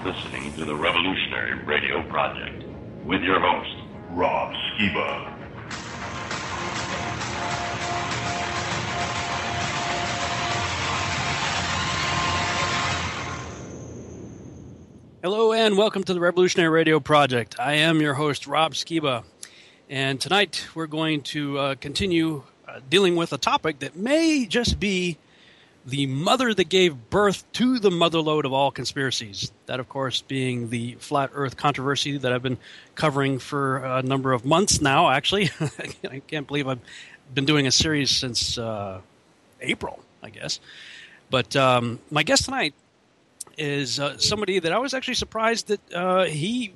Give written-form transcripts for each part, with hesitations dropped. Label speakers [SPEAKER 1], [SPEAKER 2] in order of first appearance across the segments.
[SPEAKER 1] listening to the Revolutionary Radio Project with your host, Rob Skiba.
[SPEAKER 2] Hello and welcome to the Revolutionary Radio Project. I am your host, Rob Skiba, and tonight we're going to continue dealing with a topic that may just be the mother that gave birth to the motherlode of all conspiracies. That, of course, being the flat earth controversy that I've been covering for a number of months now, actually. I can't believe I've been doing a series since April, I guess. But my guest tonight is somebody that I was actually surprised that he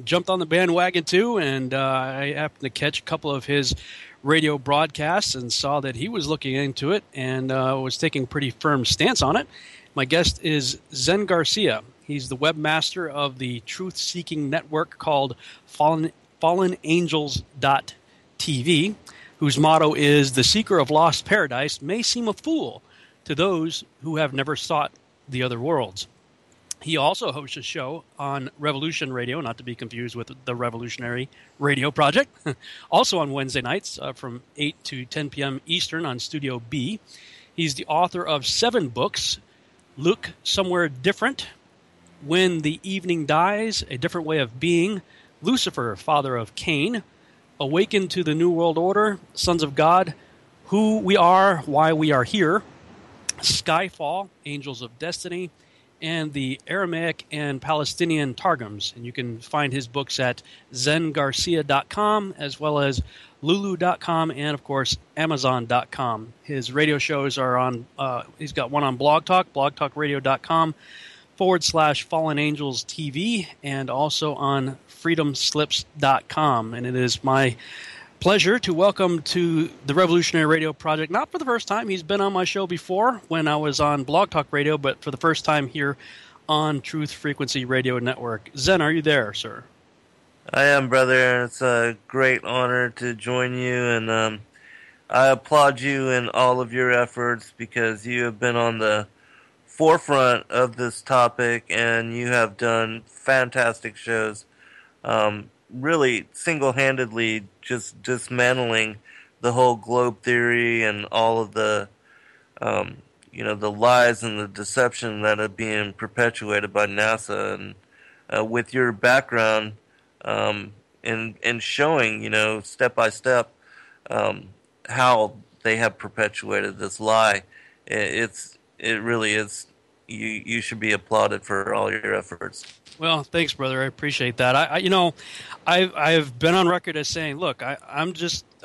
[SPEAKER 2] jumped on the bandwagon too, and I happened to catch a couple of his radio broadcasts and saw that he was looking into it and was taking a pretty firm stance on it. My guest is Zen Garcia. He's the webmaster of the truth-seeking network called FallenAngels.tv, whose motto is, "The seeker of lost paradise may seem a fool to those who have never sought the other worlds." He also hosts a show on Revolution Radio, not to be confused with the Revolutionary Radio Project, also on Wednesday nights from 8 to 10 p.m. Eastern on Studio B. He's the author of 7 books: Look Somewhere Different, When the Evening Dies, A Different Way of Being, Lucifer, Father of Cain, Awaken to the New World Order, Sons of God, Who We Are, Why We Are Here, Skyfall, Angels of Destiny, and the Aramaic and Palestinian Targums. And you can find his books at zengarcia.com as well as lulu.com and, of course, amazon.com. His radio shows are on, he's got one on Blog Talk, blogtalkradio.com/Fallen Angels TV, and also on freedomslips.com. And it is my pleasure to welcome to the Revolutionary Radio Project, not for the first time. He's been on my show before when I was on Blog Talk Radio, but for the first time here on Truth Frequency Radio Network. Zen, are you there, sir?
[SPEAKER 3] I am, brother. It's a great honor to join you, and I applaud you in all of your efforts because you have been on the forefront of this topic, and you have done fantastic shows. Really single-handedly just dismantling the whole globe theory and all of the, the lies and the deception that are being perpetuated by NASA. And with your background in showing, step by step, how they have perpetuated this lie, it really is. You should be applauded for all your efforts.
[SPEAKER 2] Well, thanks, brother. I appreciate that. I've been on record as saying, look, I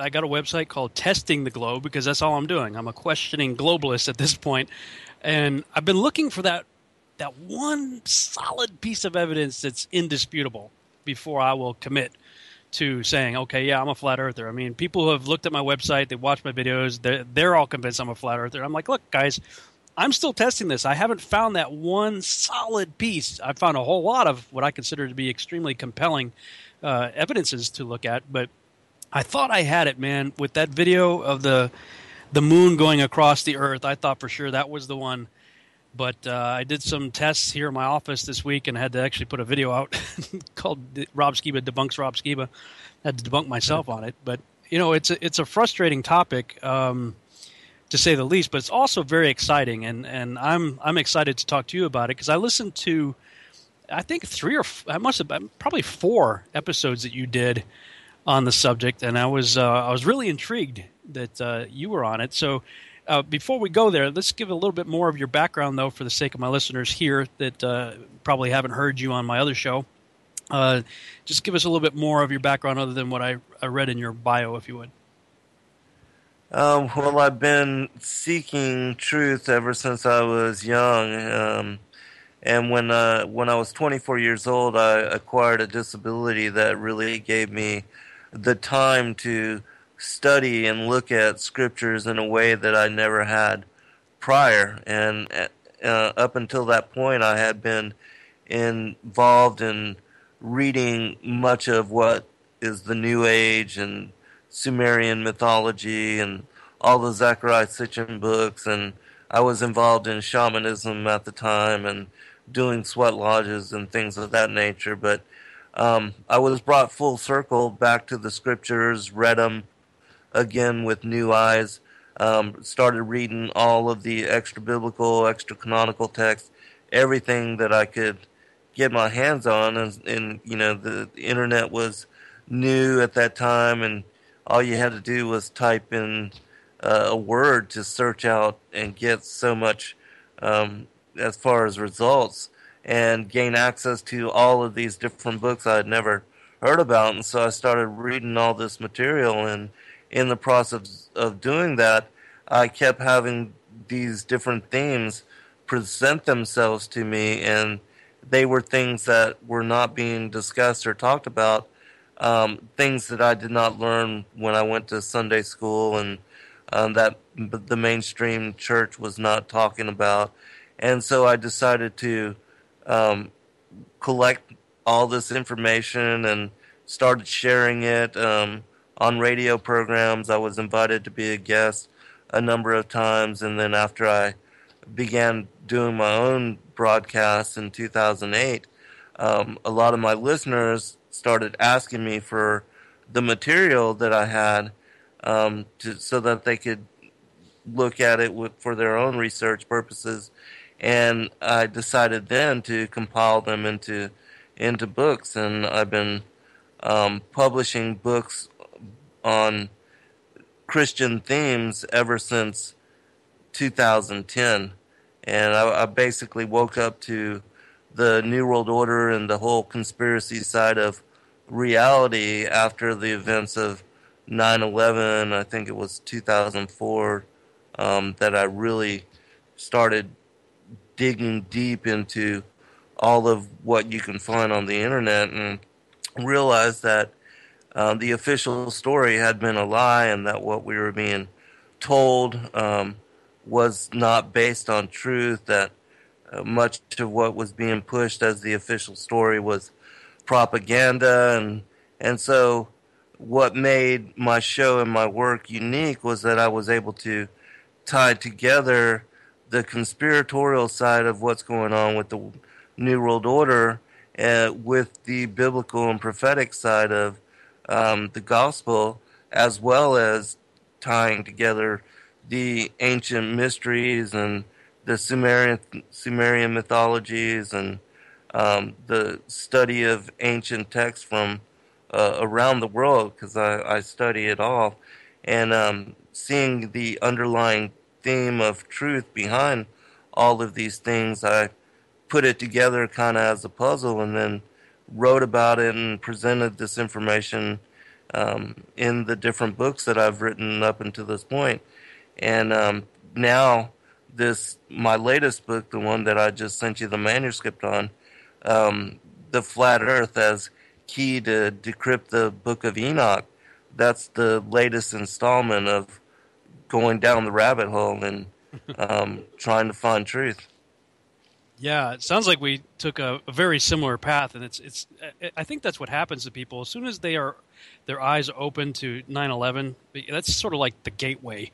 [SPEAKER 2] got a website called Testing the Globe because that's all I'm doing. I'm a questioning globalist at this point, and I've been looking for that one solid piece of evidence that's indisputable before I will commit to saying, okay, yeah, I'm a flat earther. I mean, people who have looked at my website, they've watched my videos, they're all convinced I'm a flat earther. I'm like, look, guys, I'm still testing this. I haven't found that one solid piece. I've found a whole lot of what I consider to be extremely compelling evidences to look at, but I thought I had it, man. With that video of the moon going across the Earth, I thought for sure that was the one. But I did some tests here in my office this week and had to actually put a video out called Rob Skiba Debunks Rob Skiba. I had to debunk myself on it. But, it's a frustrating topic, to say the least, but it's also very exciting, and I'm excited to talk to you about it because I listened to, I think probably 4 episodes that you did on the subject, and I was really intrigued that you were on it. So before we go there, let's give a little bit more of your background, though, for the sake of my listeners here that probably haven't heard you on my other show. Just give us a little bit more of your background other than what I read in your bio, if you would.
[SPEAKER 3] Well, I've been seeking truth ever since I was young, and when I was 24 years old, I acquired a disability that really gave me the time to study and look at scriptures in a way that I never had prior. And up until that point, I had been involved in reading much of what is the New Age and Sumerian mythology and all the Zecharia Sitchin books, and I was involved in shamanism at the time and doing sweat lodges and things of that nature. But I was brought full circle back to the scriptures, read them again with new eyes, started reading all of the extra biblical, extra canonical texts, everything that I could get my hands on. And you know, the internet was new at that time, and all you had to do was type in a word to search out and get so much as far as results and gain access to all of these different books I had never heard about. And so I started reading all this material, and in the process of doing that, I kept having these different themes present themselves to me, and they were things that were not being discussed or talked about, things that I did not learn when I went to Sunday school, and that the mainstream church was not talking about. And so I decided to collect all this information and started sharing it on radio programs. I was invited to be a guest a number of times, and then after I began doing my own broadcasts in 2008, a lot of my listeners started asking me for the material that I had, so that they could look at it for their own research purposes. And I decided then to compile them into books, and I've been publishing books on Christian themes ever since 2010. And I basically woke up to the New World Order and the whole conspiracy side of reality after the events of 9/11. I think it was 2004 that I really started digging deep into all of what you can find on the internet, and realized that the official story had been a lie, and that what we were being told was not based on truth, that much of what was being pushed as the official story was propaganda. And so what made my show and my work unique was that I was able to tie together the conspiratorial side of what's going on with the New World Order with the biblical and prophetic side of the gospel, as well as tying together the ancient mysteries and the Sumerian mythologies, and the study of ancient texts from around the world, because I study it all, and seeing the underlying theme of truth behind all of these things. I put it together kind of as a puzzle, and then wrote about it and presented this information in the different books that I've written up until this point. And now my latest book, the one that I just sent you the manuscript on, The Flat Earth as Key to Decrypt the Book of Enoch, that's the latest installment of going down the rabbit hole and trying to find truth.
[SPEAKER 2] Yeah, it sounds like we took a very similar path, and it's. I think that's what happens to people as soon as their eyes open to 9/11. That's sort of like the gateway,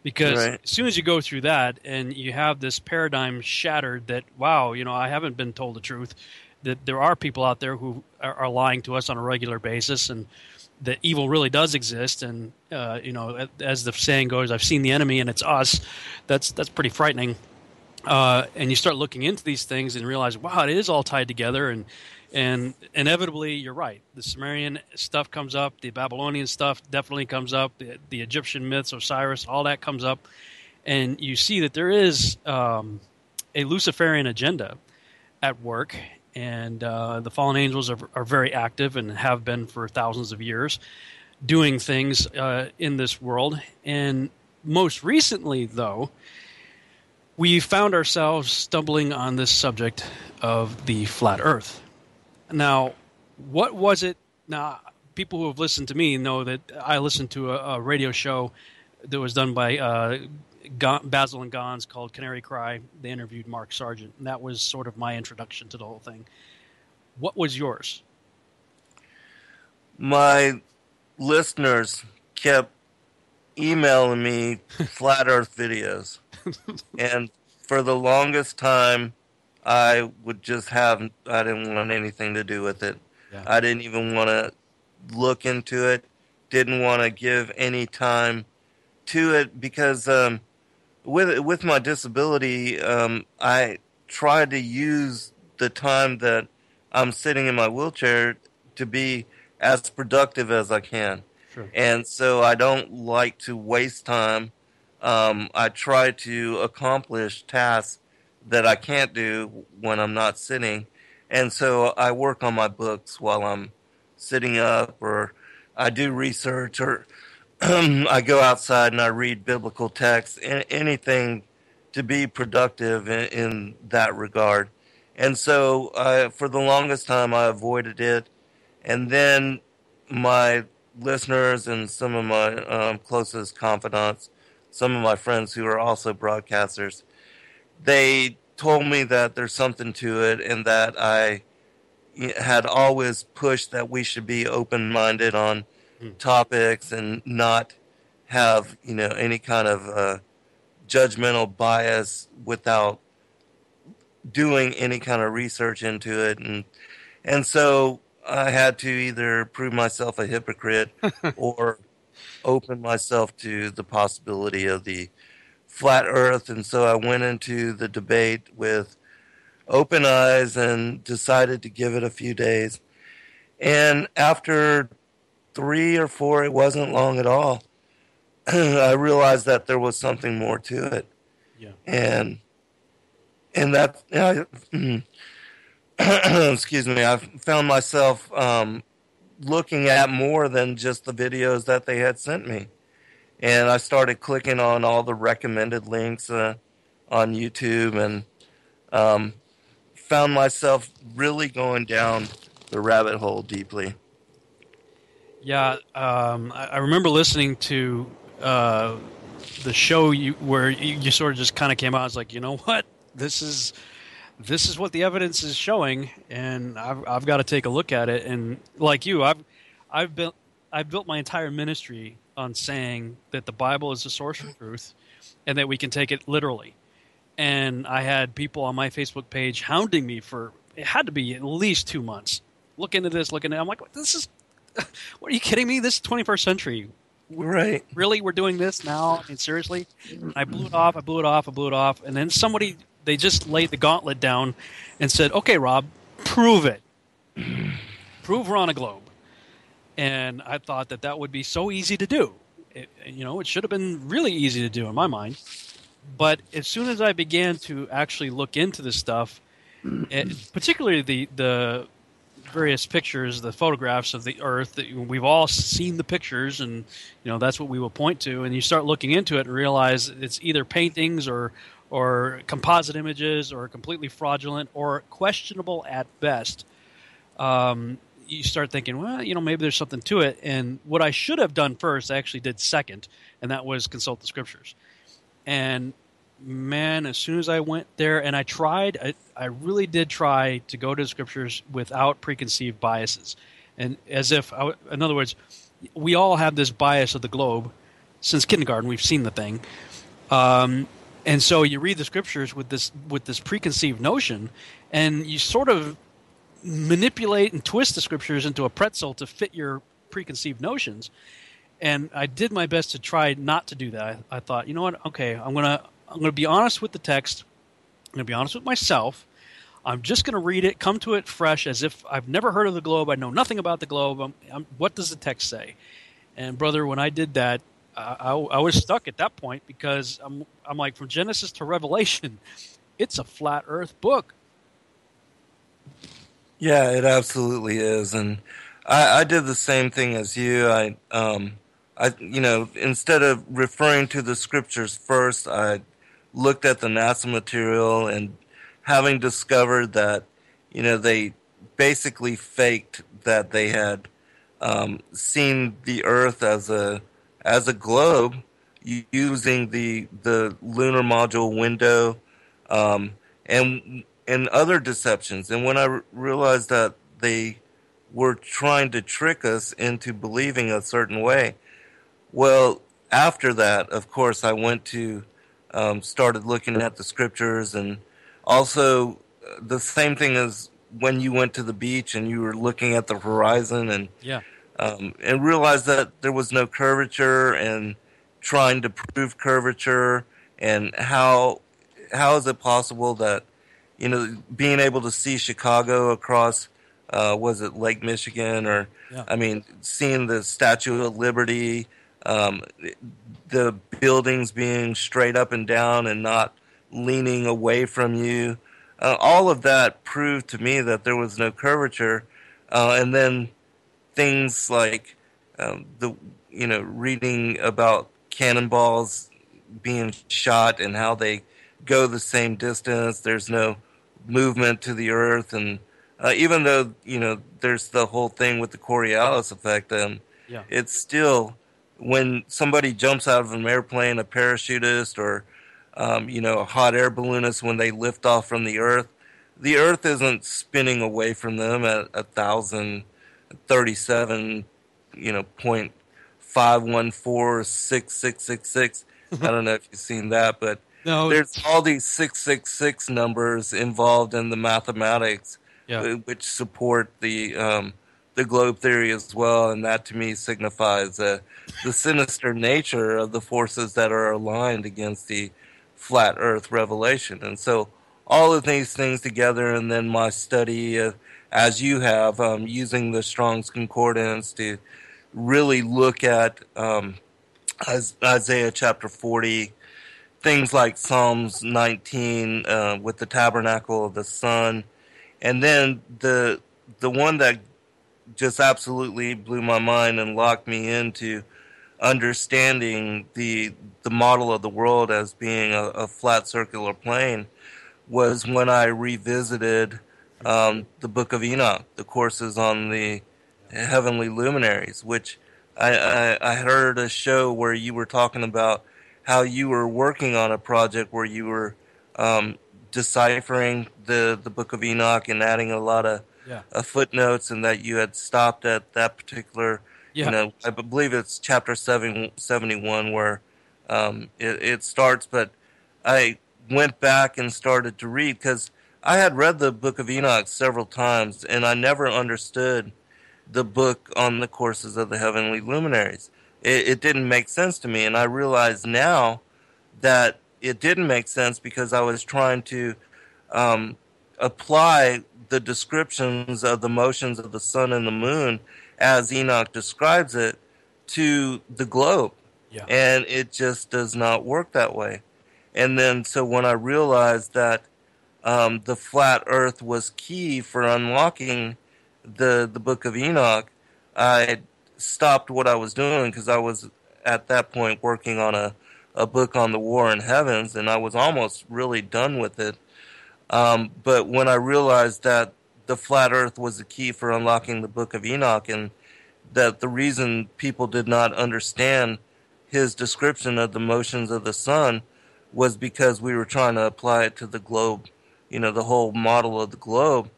[SPEAKER 2] because
[SPEAKER 3] Right.
[SPEAKER 2] as soon as you go through that and you have this paradigm shattered, that wow, I haven't been told the truth, that there are people out there who are lying to us on a regular basis, and that evil really does exist. And as the saying goes, I've seen the enemy, and it's us. That's pretty frightening. And you start looking into these things and realize, wow, it is all tied together, and inevitably, you're right. The Sumerian stuff comes up, the Babylonian stuff definitely comes up, the Egyptian myths, Osiris, all that comes up, and you see that there is a Luciferian agenda at work, and the fallen angels are very active and have been for thousands of years, doing things in this world. And most recently, though, we found ourselves stumbling on this subject of the flat Earth. Now, what was it? Now, people who have listened to me know that I listened to a radio show that was done by Basil and Gons called Canary Cry. They interviewed Mark Sargent, and that was sort of my introduction to the whole thing. What was yours?
[SPEAKER 3] My listeners kept emailing me flat Earth videos, and for the longest time, I would just have, I didn't want anything to do with it.
[SPEAKER 2] Yeah.
[SPEAKER 3] I didn't even want to look into it, didn't want to give any time to it because with my disability, I try to use the time that I'm sitting in my wheelchair to be as productive as I can.
[SPEAKER 2] Sure.
[SPEAKER 3] And so I don't like to waste time. I try to accomplish tasks that I can't do when I'm not sitting. And so I work on my books while I'm sitting up, or I do research, or I go outside and I read biblical texts, anything to be productive in that regard. And so for the longest time, I avoided it. And then my listeners and some of my closest confidants, some of my friends who are also broadcasters, they told me that there's something to it and that I had always pushed that we should be open-minded on topics and not have, any kind of judgmental bias without doing any kind of research into it. And so I had to either prove myself a hypocrite or open myself to the possibility of the flat earth. And so I went into the debate with open eyes and decided to give it a few days. And after 3 or 4, it wasn't long at all, I realized that there was something more to it.
[SPEAKER 2] Yeah.
[SPEAKER 3] And that, excuse me, I found myself looking at more than just the videos that they had sent me. And I started clicking on all the recommended links on YouTube and found myself really going down the rabbit hole deeply.
[SPEAKER 2] Yeah, I remember listening to the show where you sort of just kind of came out. I was like, you know what, this is what the evidence is showing, and I've got to take a look at it. And like you, I've built my entire ministry on saying that the Bible is the source of truth, and that we can take it literally. And I had people on my Facebook page hounding me for, it had to be at least 2 months. Look into this, I'm like, this is, what, are you kidding me? This is 21st century.
[SPEAKER 3] Right.
[SPEAKER 2] Really? We're doing this now? I mean, seriously? I blew it off. And then somebody, they just laid the gauntlet down and said, okay, Rob, prove it. Prove we're on a globe. And I thought that would be so easy to do. It should have been really easy to do in my mind. But as soon as I began to actually look into this stuff, particularly the various pictures, the photographs of the Earth, we've all seen the pictures, and that's what we will point to. And you start looking into it and realize it's either paintings or composite images or completely fraudulent or questionable at best. You start thinking, well, maybe there's something to it. And what I should have done first, I actually did second, and that was consult the scriptures. And man, as soon as I went there and I tried, I really did try to go to the scriptures without preconceived biases. And in other words, we all have this bias of the globe. Since kindergarten, we've seen the thing. And so you read the scriptures with this preconceived notion, and you sort of manipulate and twist the scriptures into a pretzel to fit your preconceived notions. And I did my best to try not to do that. I thought, you know what? Okay, I'm gonna be honest with the text. I'm gonna be honest with myself. I'm just gonna read it, come to it fresh, as if I've never heard of the globe. I know nothing about the globe. What does the text say? And brother, when I did that, I was stuck at that point because I'm like, from Genesis to Revelation, it's a flat Earth book.
[SPEAKER 3] Yeah, it absolutely is, and I did the same thing as you. I instead of referring to the scriptures first, I looked at the NASA material, and having discovered that, they basically faked that they had seen the Earth as a globe using the lunar module window, and other deceptions. And when I realized that they were trying to trick us into believing a certain way, well, after that, of course, I went to started looking at the scriptures, and also the same thing as when you went to the beach and you were looking at the horizon and realized that there was no curvature and trying to prove curvature, and how is it possible that, being able to see Chicago across, was it Lake Michigan, or, I mean, seeing the Statue of Liberty, the buildings being straight up and down and not leaning away from you, all of that proved to me that there was no curvature, and then things like reading about cannonballs being shot and how they go the same distance. There's no movement to the earth, and even though there's the whole thing with the Coriolis effect, it's still, when somebody jumps out of an airplane, a parachutist, or a hot air balloonist, when they lift off from the earth isn't spinning away from them at 1,037, 0.5146666. I don't know if you've seen that, but there's all these 666 numbers involved in the mathematics, which support the globe theory as well, and that to me signifies the sinister nature of the forces that are aligned against the flat Earth revelation. And so all of these things together, and then my study, as you have, using the Strong's Concordance to really look at Isaiah chapter 40, things like Psalms 19 with the tabernacle of the sun, and then the one that just absolutely blew my mind and locked me into understanding the model of the world as being a flat circular plane was when I revisited the Book of Enoch, the courses on the heavenly luminaries, which I heard a show where you were talking about how you were working on a project where you were deciphering the Book of Enoch and adding a lot of footnotes, and that you had stopped at that particular, I believe it's chapter 71 where it starts, but I went back and started to read, because I had read the Book of Enoch several times, and I never understood the book on the courses of the heavenly luminaries. It didn't make sense to me, and I realize now that it didn't make sense because I was trying to apply the descriptions of the motions of the sun and the moon as Enoch describes it to the globe. And it just does not work that way. And then so when I realized that the flat earth was key for unlocking the Book of Enoch, I stopped what I was doing, because I was at that point working on a book on the war in heavens, and I was almost really done with it. But when I realized that the flat earth was the key for unlocking the Book of Enoch, and that the reason people did not understand his description of the motions of the sun was because we were trying to apply it to the globe, the whole model of the globe,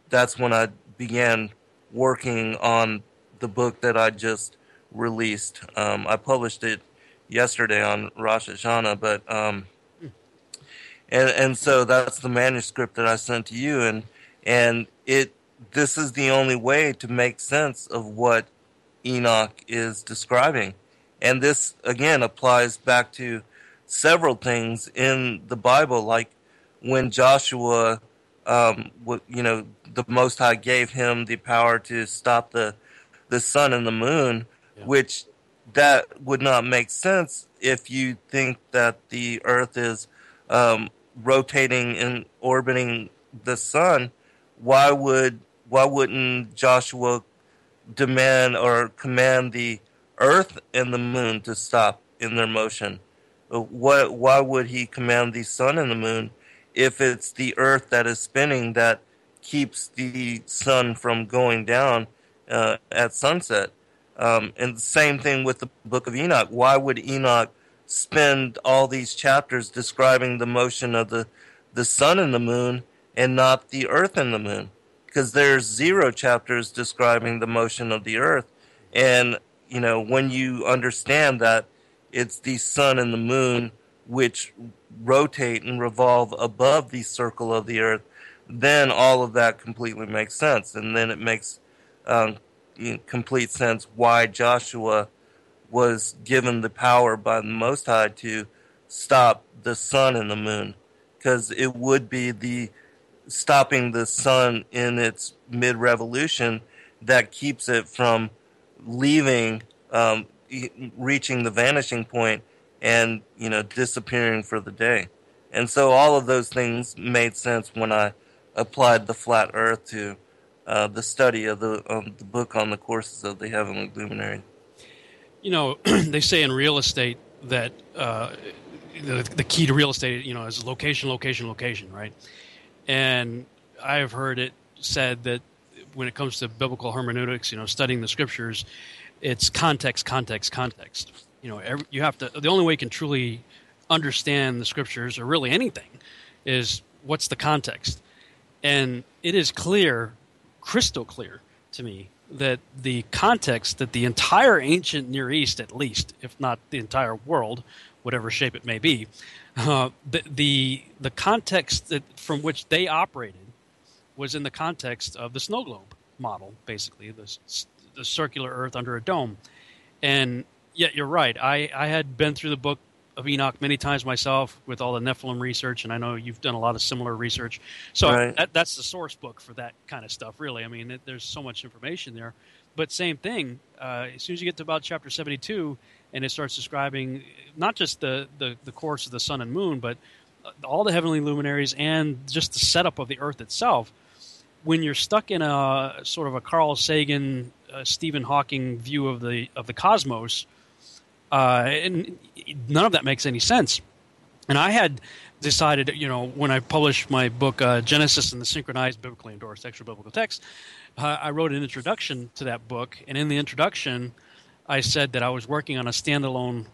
[SPEAKER 3] that's when I began working on the book that I just released. I published it yesterday on Rosh Hashanah, but and so that's the manuscript that I sent to you, and this is the only way to make sense of what Enoch is describing. And this again applies back to several things in the Bible, like when Joshua, the Most High gave him the power to stop the sun and the moon, which that would not make sense if you think that the earth is rotating and orbiting the sun. Why wouldn't Joshua demand or command the earth and the moon to stop in their motion? Why would he command the sun and the moon if it's the earth that is spinning that keeps the sun from going down at sunset? And the same thing with the Book of Enoch. Why would Enoch spend all these chapters describing the motion of the sun and the moon and not the earth and the moon? Because there's 0 chapters describing the motion of the earth. And, when you understand that it's the sun and the moon which rotate and revolve above the circle of the earth, then all of that completely makes sense. And then it makes complete sense why Joshua was given the power by the Most High to stop the sun and the moon, because it would be the stopping the sun in its mid-revolution that keeps it from leaving, reaching the vanishing point and, disappearing for the day. And so all of those things made sense when I applied the flat earth to the study of the book on the courses of the heavenly luminaries.
[SPEAKER 2] They say in real estate that the key to real estate, is location, location, location, right? And I have heard it said that when it comes to biblical hermeneutics, studying the scriptures, it's context, context, context. You have to. The only way you can truly understand the scriptures, or really anything, is what's the context. And it is clear, crystal clear to me, that the context that the entire ancient Near East, at least, if not the entire world, whatever shape it may be, the context from which they operated was in the context of the snow globe model, basically, the circular Earth under a dome. And yet, you're right. I had been through the Book of Enoch many times myself with all the Nephilim research, and I know you've done a lot of similar research. So
[SPEAKER 3] right.
[SPEAKER 2] That's the source book for that kind of stuff, really. I mean, there's so much information there. But same thing, as soon as you get to about chapter 72, and it starts describing not just the course of the sun and moon, but all the heavenly luminaries and just the setup of the Earth itself, when you're stuck in a sort of a Carl Sagan, Stephen Hawking view of the cosmos, and none of that makes any sense. And I had decided, when I published my book, Genesis and the Synchronized Biblically Endorsed Extra Biblical Text, I wrote an introduction to that book. And in the introduction, I said that I was working on a standalone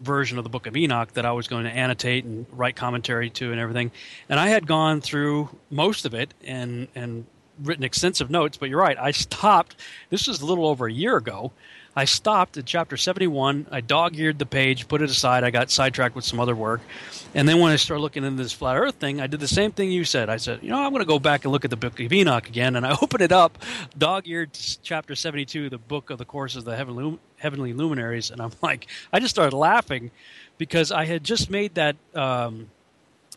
[SPEAKER 2] version of the Book of Enoch that I was going to annotate and write commentary to and everything. And I had gone through most of it and written extensive notes. But you're right, I stopped. This was a little over a year ago. I stopped at chapter 71. I dog-eared the page, put it aside. I got sidetracked with some other work. And then when I started looking into this flat earth thing, I did the same thing you said. I said, I'm going to go back and look at the Book of Enoch again. And I opened it up, dog-eared chapter 72, the book of the courses of the heavenly luminaries. And I'm like, I just started laughing because I had just made that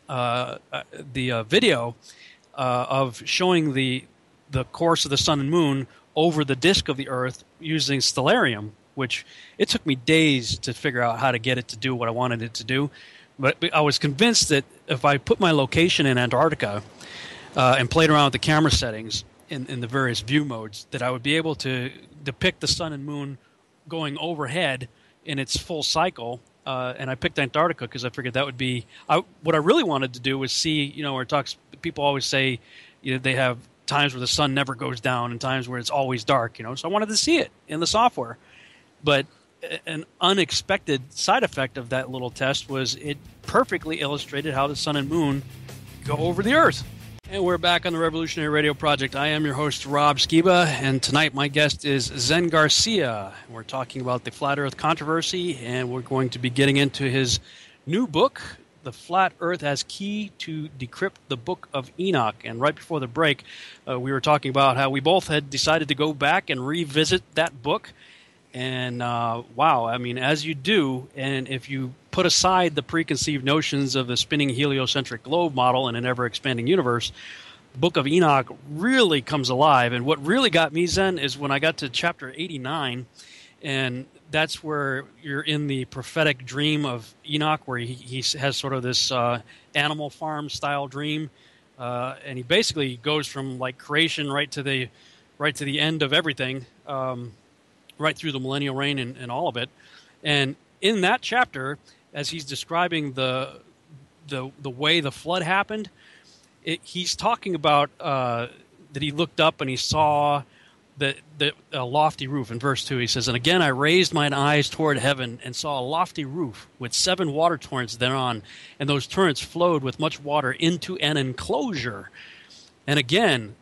[SPEAKER 2] video of showing the course of the sun and moon over the disk of the Earth using Stellarium, which it took me days to figure out how to get it to do what I wanted it to do. But I was convinced that if I put my location in Antarctica and played around with the camera settings in the various view modes, that I would be able to depict the sun and moon going overhead in its full cycle. And I picked Antarctica because I figured that would be what I really wanted to do was see, where it talks. People always say they have times where the sun never goes down and times where it's always dark, so I wanted to see it in the software. But an unexpected side effect of that little test was it perfectly illustrated how the sun and moon go over the Earth. And we're back on the Revolutionary Radio Project. I am your host, Rob Skiba, and tonight my guest is Zen Garcia. We're talking about the Flat Earth controversy, and we're going to be getting into his new book, The Flat Earth as Key to Decrypt the Book of Enoch. And right before the break, we were talking about how we both had decided to go back and revisit that book. And wow, I mean, as you do, and if you put aside the preconceived notions of the spinning heliocentric globe model in an ever-expanding universe, the Book of Enoch really comes alive. And what really got me, Zen, is when I got to chapter 89, and that's where you're in the prophetic dream of Enoch, where he has sort of this Animal Farm style dream, and he basically goes from like creation right to the end of everything, right through the millennial reign and all of it. And in that chapter, as he's describing the way the flood happened, he's talking about that he looked up and he saw the lofty roof. In verse 2, he says, "And again I raised mine eyes toward heaven, and saw a lofty roof with 7 water torrents thereon, and those torrents flowed with much water into an enclosure." And again,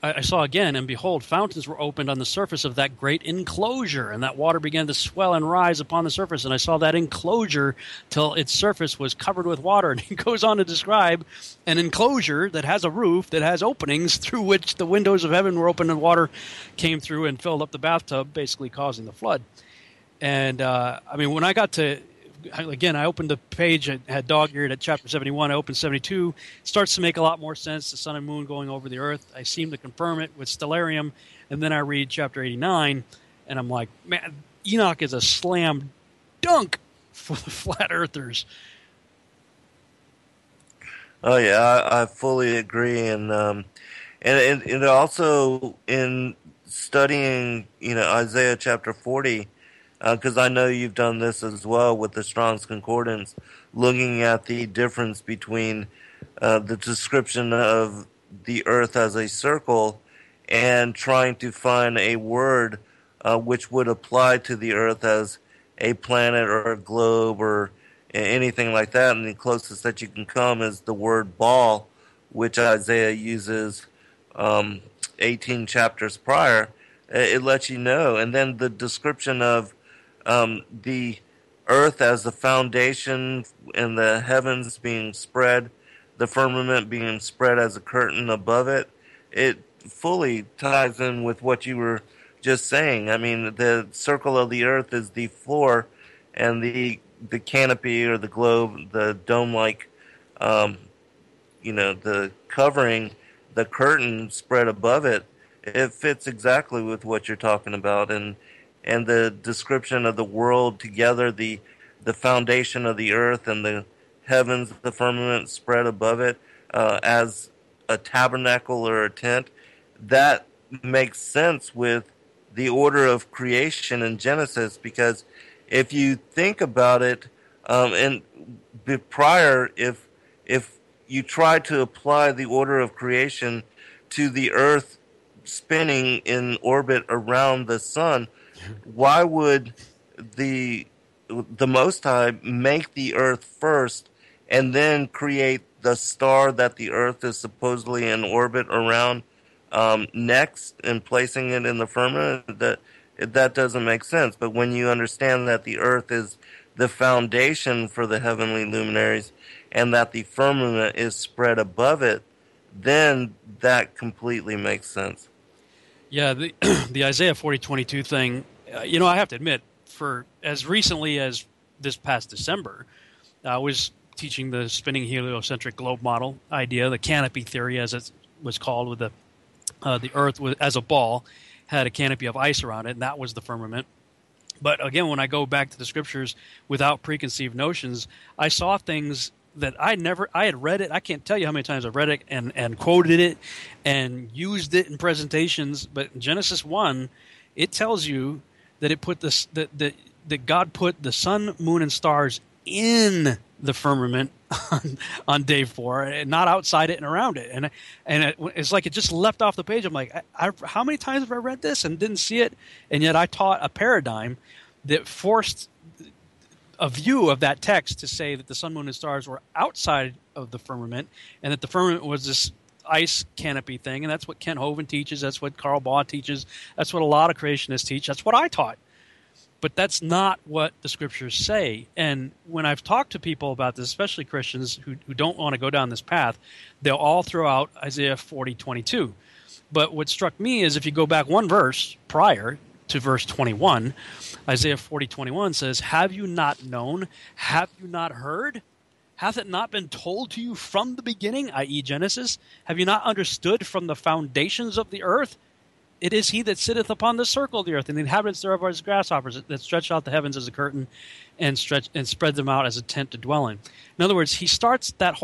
[SPEAKER 2] I saw again, and behold, fountains were opened on the surface of that great enclosure, and that water began to swell and rise upon the surface. And I saw that enclosure till its surface was covered with water. And he goes on to describe an enclosure that has a roof, that has openings through which the windows of heaven were open, and water came through and filled up the bathtub, basically causing the flood. And when I got to, again, I opened the page, I had dog-eared at chapter 71, I opened 72, it starts to make a lot more sense, the sun and moon going over the earth. I seem to confirm it with Stellarium, and then I read chapter 89, and I'm like, man, Enoch is a slam dunk for the flat earthers.
[SPEAKER 3] Oh yeah, I fully agree, and also in studying, Isaiah chapter 40, because I know you've done this as well with the Strong's Concordance, looking at the difference between the description of the earth as a circle and trying to find a word which would apply to the earth as a planet or a globe or anything like that. And the closest that you can come is the word ball, which Isaiah uses 18 chapters prior. It lets you know. And then the description of the earth as the foundation and the heavens being spread, the firmament being spread as a curtain above it, it fully ties in with what you were just saying. I mean, the circle of the earth is the floor, and the canopy or the globe, the dome-like, the covering, the curtain spread above it, it fits exactly with what you're talking about. And the description of the world together, the foundation of the earth and the heavens, the firmament spread above it as a tabernacle or a tent, that makes sense with the order of creation in Genesis, because if you think about it, prior, if you try to apply the order of creation to the earth spinning in orbit around the sun, why would the Most High make the earth first and then create the star that the earth is supposedly in orbit around next, and placing it in the firmament? That doesn't make sense. But when you understand that the earth is the foundation for the heavenly luminaries and that the firmament is spread above it, then that completely makes sense.
[SPEAKER 2] Yeah, the Isaiah 40:22 thing, I have to admit, for as recently as this past December, I was teaching the spinning heliocentric globe model idea, the canopy theory, as it was called, with the Earth as a ball had a canopy of ice around it, and that was the firmament. But again, when I go back to the scriptures without preconceived notions, I saw things that I had read it. I can't tell you how many times I've read it and quoted it and used it in presentations. But in Genesis 1, it tells you that it put that God put the sun, moon, and stars in the firmament on day 4, and not outside it and around it. And it's like it just leapt off the page. I'm like, how many times have I read this and didn't see it? And yet I taught a paradigm that forced a view of that text to say that the sun, moon, and stars were outside of the firmament, and that the firmament was this ice canopy thing. And that's what Kent Hovind teaches. That's what Carl Baugh teaches. That's what a lot of creationists teach. That's what I taught. But that's not what the scriptures say. And when I've talked to people about this, especially Christians who don't want to go down this path, they'll all throw out Isaiah 40:22. But what struck me is if you go back one verse prior to verse 21, Isaiah 40:21 says, "Have you not known? Have you not heard? Hath it not been told to you from the beginning, i.e. Genesis? Have you not understood from the foundations of the earth? It is he that sitteth upon the circle of the earth, and the inhabitants thereof are as grasshoppers, that stretch out the heavens as a curtain and spread them out as a tent to dwell in." In other words, he starts that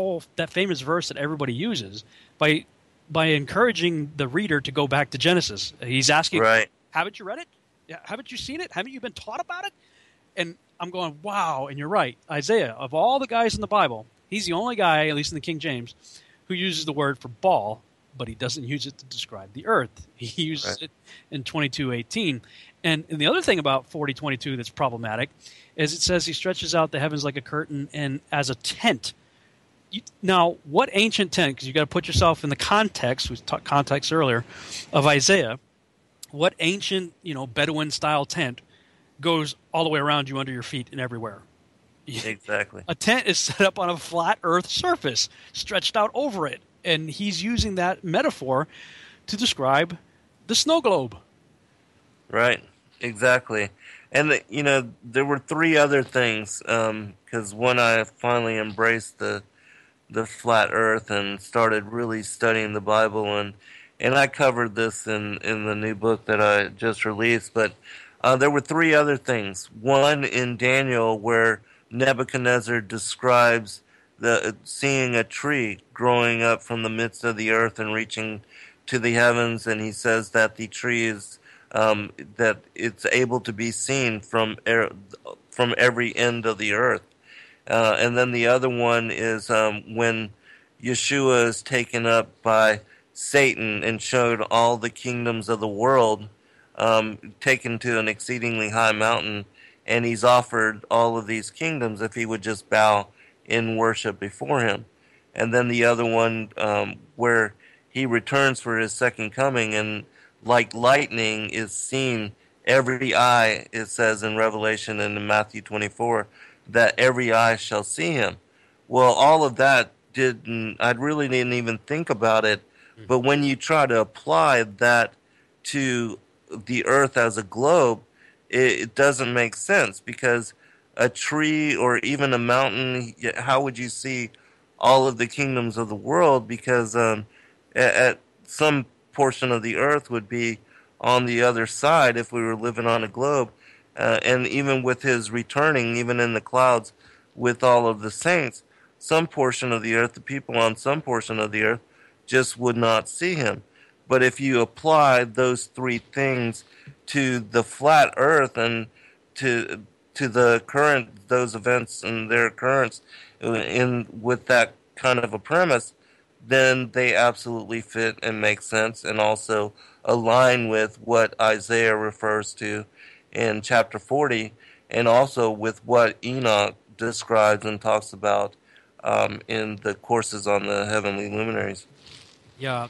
[SPEAKER 2] famous verse that everybody uses by encouraging the reader to go back to Genesis. He's asking, right, haven't you read it? Haven't you seen it? Haven't you been taught about it? And I'm going, wow, and you're right. Isaiah, of all the guys in the Bible, he's the only guy, at least in the King James, who uses the word for ball, but he doesn't use it to describe the earth. He uses it in 22:18. And the other thing about 40:22 that's problematic is it says he stretches out the heavens like a curtain and as a tent. Now, what ancient tent, because you got to put yourself in the context, we talked context earlier, of Isaiah, what ancient, Bedouin-style tent goes all the way around you, under your feet, and everywhere?
[SPEAKER 3] Exactly.
[SPEAKER 2] A tent is set up on a flat earth surface, stretched out over it. And he's using that metaphor to describe the snow globe.
[SPEAKER 3] Right, exactly. And, there were three other things, because when I finally embraced the flat earth and started really studying the Bible, and I covered this in the new book that I just released, but there were three other things. One in Daniel, where Nebuchadnezzar describes seeing a tree growing up from the midst of the earth and reaching to the heavens, and he says that the tree is that it's able to be seen from every end of the earth. And then the other one is when Yeshua is taken up by Satan and showed all the kingdoms of the world, taken to an exceedingly high mountain, and he's offered all of these kingdoms if he would just bow in worship before him. And then the other one where he returns for his second coming, and like lightning is seen, every eye, it says in Revelation and in Matthew 24, that every eye shall see him. Well, all of that I really didn't even think about it, but when you try to apply that to the earth as a globe, it doesn't make sense, because a tree or even a mountain, how would you see all of the kingdoms of the world? Because at some portion of the earth would be on the other side if we were living on a globe. And even with his returning, even in the clouds with all of the saints, some portion of the earth, the people on some portion of the earth, just would not see him. But if you apply those three things to the flat earth and to those events and their occurrence with that kind of a premise, then they absolutely fit and make sense, and also align with what Isaiah refers to in chapter 40, and also with what Enoch describes and talks about in the courses on the heavenly luminaries.
[SPEAKER 2] Yeah,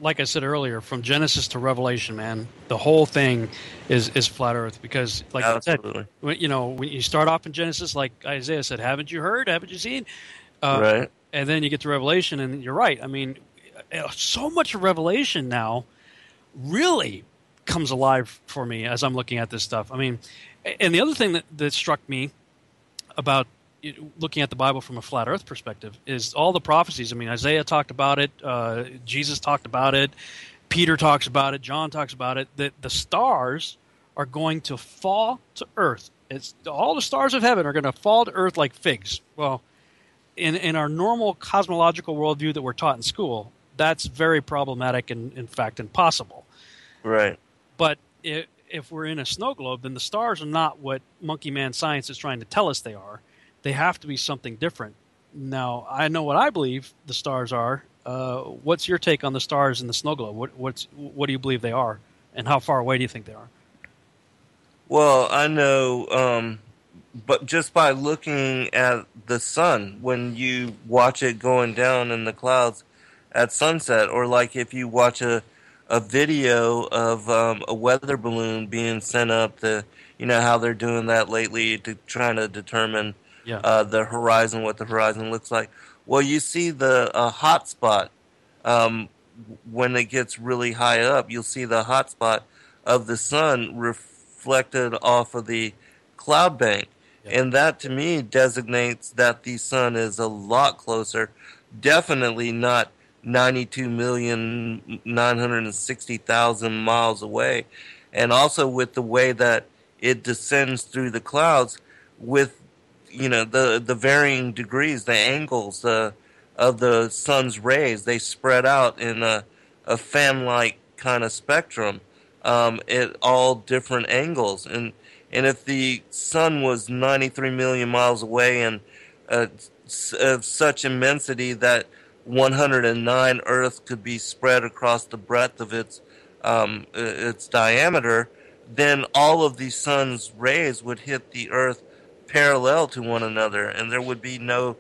[SPEAKER 2] like I said earlier, from Genesis to Revelation, man, the whole thing is flat Earth. Because, like
[SPEAKER 3] Absolutely.
[SPEAKER 2] I said, when you start off in Genesis, like Isaiah said, haven't you heard? Haven't you seen?
[SPEAKER 3] Right.
[SPEAKER 2] And then you get to Revelation, and you're right. I mean, so much of Revelation now really comes alive for me as I'm looking at this stuff. I mean, and the other thing that struck me about looking at the Bible from a flat earth perspective is all the prophecies. I mean, Isaiah talked about it, Jesus talked about it, Peter talks about it, John talks about it, that the stars are going to fall to earth. It's all the stars of heaven are going to fall to earth like figs. Well, in our normal cosmological worldview that we're taught in school, that's very problematic and, in fact, impossible.
[SPEAKER 3] Right.
[SPEAKER 2] But if we're in a snow globe, then the stars are not what monkey man science is trying to tell us they are. They have to be something different. Now, I know what I believe the stars are. What's your take on the stars in the snow globe? What do you believe they are, and how far away do you think they are?
[SPEAKER 3] Well, I know, but just by looking at the sun, when you watch it going down in the clouds at sunset, or like if you watch a video of a weather balloon being sent up, how they're doing that lately to trying to determine the horizon, what the horizon looks like. Well, you see the hot spot when it gets really high up. You'll see the hot spot of the sun reflected off of the cloud bank. Yeah. And that, to me, designates that the sun is a lot closer. Definitely not 92,960,000 miles away. And also with the way that it descends through the clouds, with the varying degrees, the angles of the sun's rays, they spread out in a fan-like kind of spectrum at all different angles. And if the sun was 93 million miles away and of such immensity that 109 Earths could be spread across the breadth of its diameter, then all of the sun's rays would hit the Earth parallel to one another, and there would be no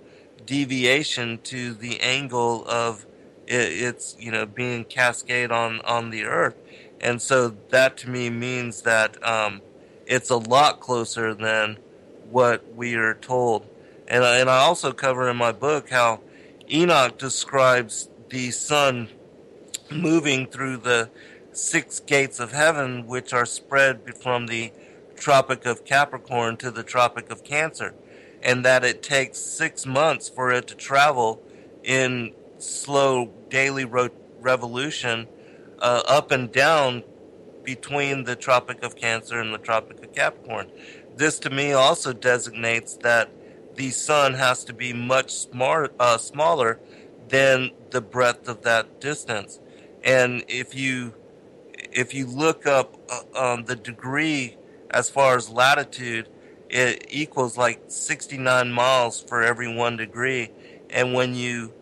[SPEAKER 3] deviation to the angle of it's being cascade on the Earth, and so that to me means that it's a lot closer than what we are told. And I also cover in my book how Enoch describes the sun moving through the 6 gates of heaven, which are spread from the Tropic of Capricorn to the Tropic of Cancer, and that it takes 6 months for it to travel in slow daily revolution up and down between the Tropic of Cancer and the Tropic of Capricorn. This to me also designates that the sun has to be much smaller than the breadth of that distance. And if you look up the degree as far as latitude, it equals like 69 miles for every 1 degree. And when you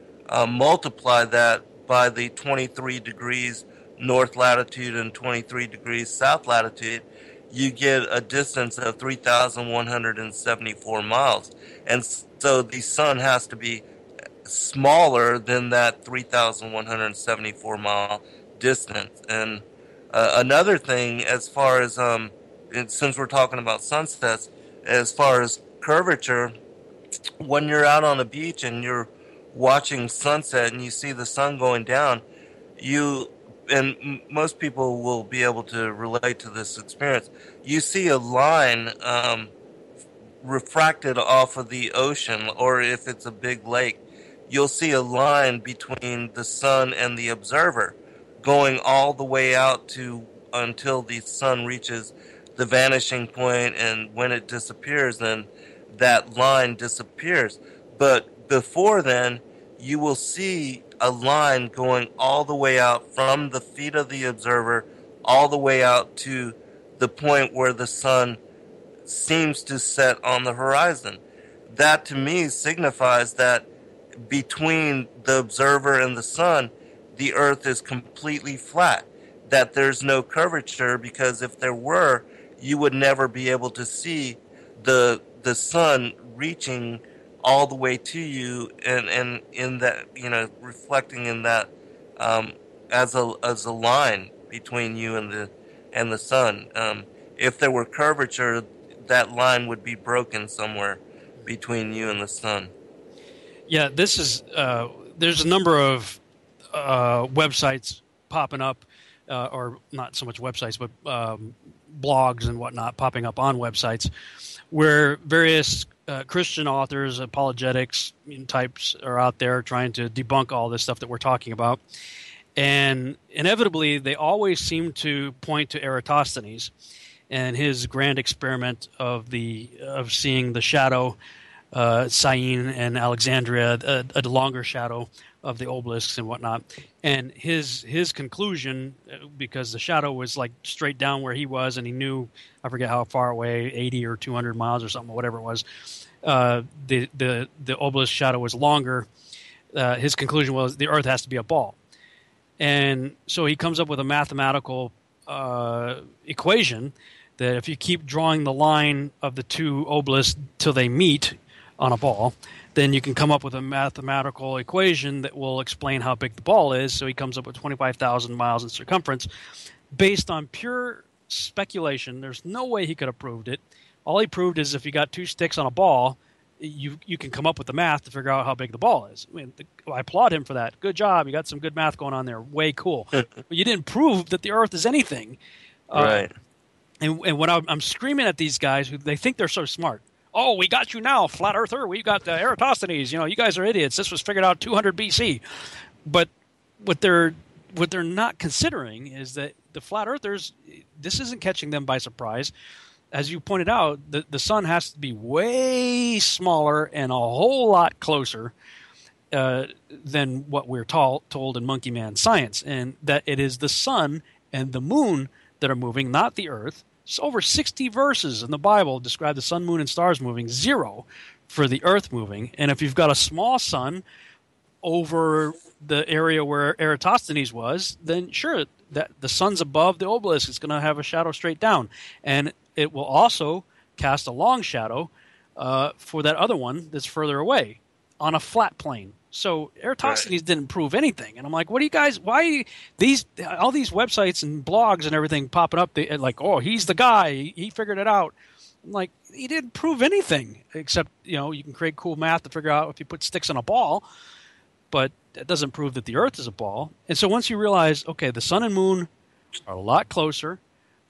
[SPEAKER 3] multiply that by the 23 degrees north latitude and 23 degrees south latitude, you get a distance of 3,174 miles. And so the sun has to be smaller than that 3,174 mile distance. And another thing, as far as since we're talking about sunsets, as far as curvature, when you're out on a beach and you're watching sunset and you see the sun going down, most people will be able to relate to this experience. You see a line refracted off of the ocean, or if it's a big lake, you'll see a line between the sun and the observer going all the way out to until the sun reaches the vanishing point, and when it disappears, then that line disappears. But before then, you will see a line going all the way out from the feet of the observer all the way out to the point where the sun seems to set on the horizon. That to me signifies that between the observer and the sun, the earth is completely flat, that there's no curvature, because if there were, you would never be able to see the sun reaching all the way to you, and in that, reflecting in that as a line between you and the sun. If there were curvature, that line would be broken somewhere between you and the sun.
[SPEAKER 2] Yeah, this is there's a number of websites popping up, or not so much websites, but blogs and whatnot popping up on websites where various Christian authors, apologetics types are out there trying to debunk all this stuff that we're talking about. And inevitably, they always seem to point to Eratosthenes and his grand experiment of seeing the shadow, Syene and Alexandria, a longer shadow of the obelisks and whatnot. And his conclusion, because the shadow was like straight down where he was, and he knew, I forget how far away, 80 or 200 miles or something, whatever it was, the obelisk shadow was longer. His conclusion was the Earth has to be a ball. And so he comes up with a mathematical equation that if you keep drawing the line of the two obelisks till they meet on a ball, then you can come up with a mathematical equation that will explain how big the ball is. So he comes up with 25,000 miles in circumference based on pure speculation. There's no way he could have proved it. All he proved is if you got 2 sticks on a ball, you can come up with the math to figure out how big the ball is. I mean, I applaud him for that. Good job. You got some good math going on there. Way cool. But you didn't prove that the Earth is anything.
[SPEAKER 3] Right.
[SPEAKER 2] And when I'm screaming at these guys who they think they're so smart. Oh, we got you now, flat earther. We got Eratosthenes. You guys are idiots. This was figured out 200 BC. But what they're not considering is that the flat earthers, this isn't catching them by surprise. As you pointed out, the sun has to be way smaller and a whole lot closer than what we're told in Monkey Man science, and that it is the sun and the moon that are moving, not the earth. So over 60 verses in the Bible describe the sun, moon, and stars moving, 0 for the earth moving. And if you've got a small sun over the area where Eratosthenes was, then sure, that the sun's above the obelisk. It's going to have a shadow straight down. And it will also cast a long shadow for that other one that's further away. on a flat plane. So Eratosthenes
[SPEAKER 3] Right.
[SPEAKER 2] didn't prove anything. And I'm like, what do you guys? Why all these websites and blogs and everything popping up? They like, oh, he's the guy. He figured it out. I'm like, he didn't prove anything except you can create cool math to figure out if you put sticks on a ball, but that doesn't prove that the Earth is a ball. And so once you realize, okay, the sun and moon are a lot closer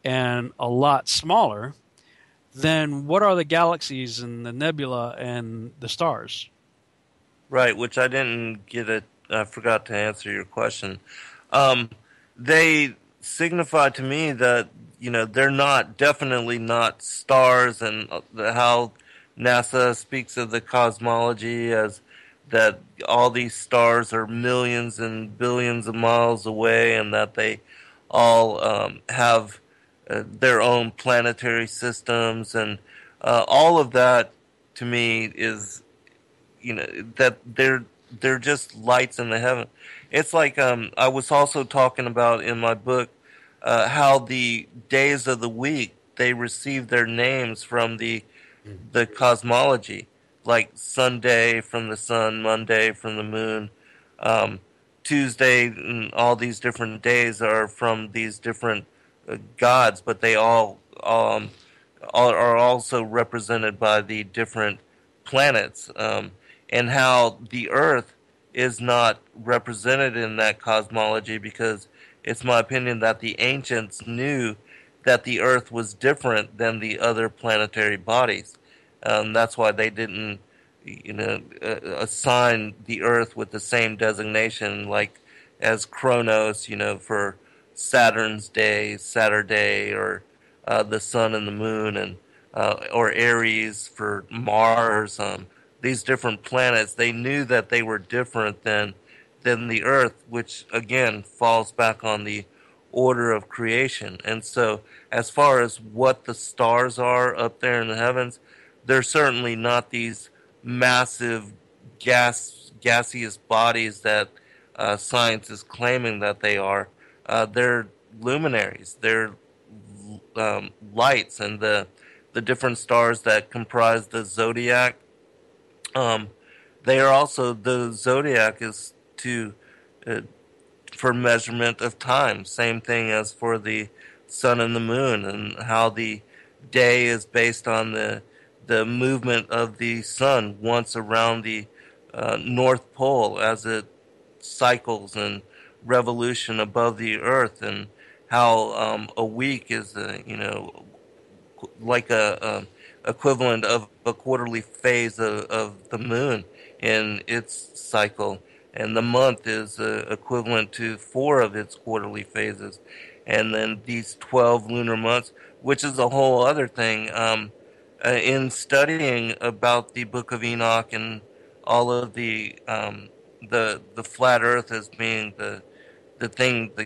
[SPEAKER 2] and a lot smaller, then what are the galaxies and the nebula and the stars?
[SPEAKER 3] Right, which I didn't get it. I forgot to answer your question. Um, they signify to me that they're definitely not stars, and how NASA speaks of the cosmology as that all these stars are millions and billions of miles away, and that they all have their own planetary systems, and all of that to me is that they're just lights in the heaven. It's like I was also talking about in my book how the days of the week they receive their names from the cosmology, like Sunday from the sun, Monday from the moon, um, Tuesday, and all these different days are from these different gods, but they all are also represented by the different planets, and how the Earth is not represented in that cosmology because it's my opinion that the ancients knew that the Earth was different than the other planetary bodies. That's why they didn't, assign the Earth with the same designation, like as Kronos, for Saturn's day, Saturday, or the Sun and the Moon, and or Aries for Mars. These different planets, they knew that they were different than the Earth, which again falls back on the order of creation. And so, as far as what the stars are up there in the heavens, they're certainly not these massive gaseous bodies that science is claiming that they are. They're luminaries. They're lights, and the different stars that comprise the zodiac. Um, they are also the zodiac is to uh, for measurement of time. Same thing as for the sun and the moon, and how the day is based on the movement of the sun once around the North Pole as it cycles and revolution above the Earth, and how a week is like a equivalent of a quarterly phase of the moon in its cycle, and the month is equivalent to 4 of its quarterly phases, and then these 12 lunar months, which is a whole other thing. In studying about the Book of Enoch and all of the flat Earth as being the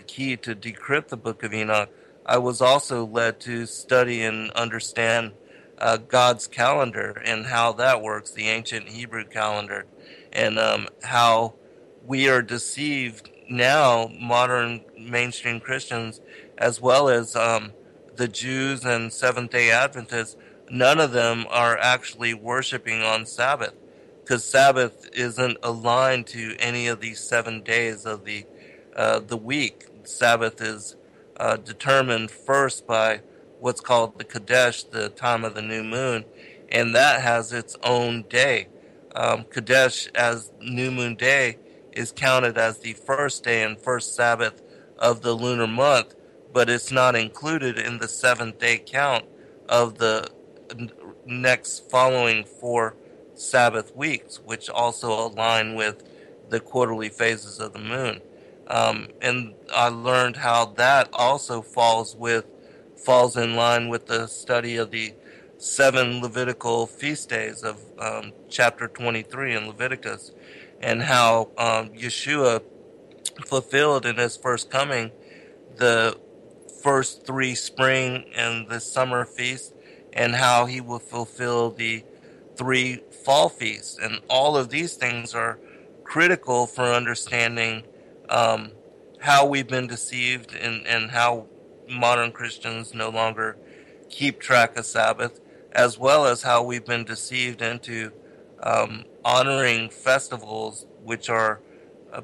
[SPEAKER 3] key to decrypt the Book of Enoch, I was also led to study and understand God's calendar and how that works, the ancient Hebrew calendar, and how we are deceived now, modern mainstream Christians, as well as the Jews and Seventh day Adventists. None of them are actually worshiping on Sabbath, because Sabbath isn't aligned to any of these 7 days of the week. Sabbath is determined first by what's called the Kadesh, the time of the new moon, and that has its own day. Kadesh, as new moon day, is counted as the first day and first Sabbath of the lunar month, but it's not included in the 7th-day count of the next following 4 Sabbath weeks, which also align with the quarterly phases of the moon. And I learned how that also falls in line with the study of the 7 Levitical feast days of chapter 23 in Leviticus, and how Yeshua fulfilled in his first coming the first 3 spring and the summer feasts, and how he will fulfill the 3 fall feasts. And all of these things are critical for understanding how we've been deceived, and how modern Christians no longer keep track of Sabbath, as well as how we've been deceived into honoring festivals, which are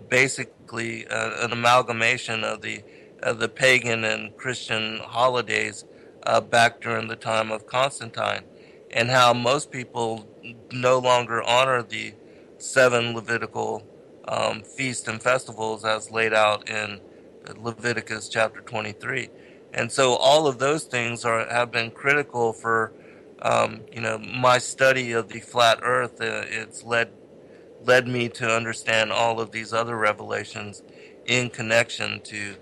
[SPEAKER 3] basically an amalgamation of the pagan and Christian holidays back during the time of Constantine, and how most people no longer honor the 7 Levitical feasts and festivals as laid out in Leviticus chapter 23. And so all of those things have been critical for my study of the flat Earth. It's led me to understand all of these other revelations in connection to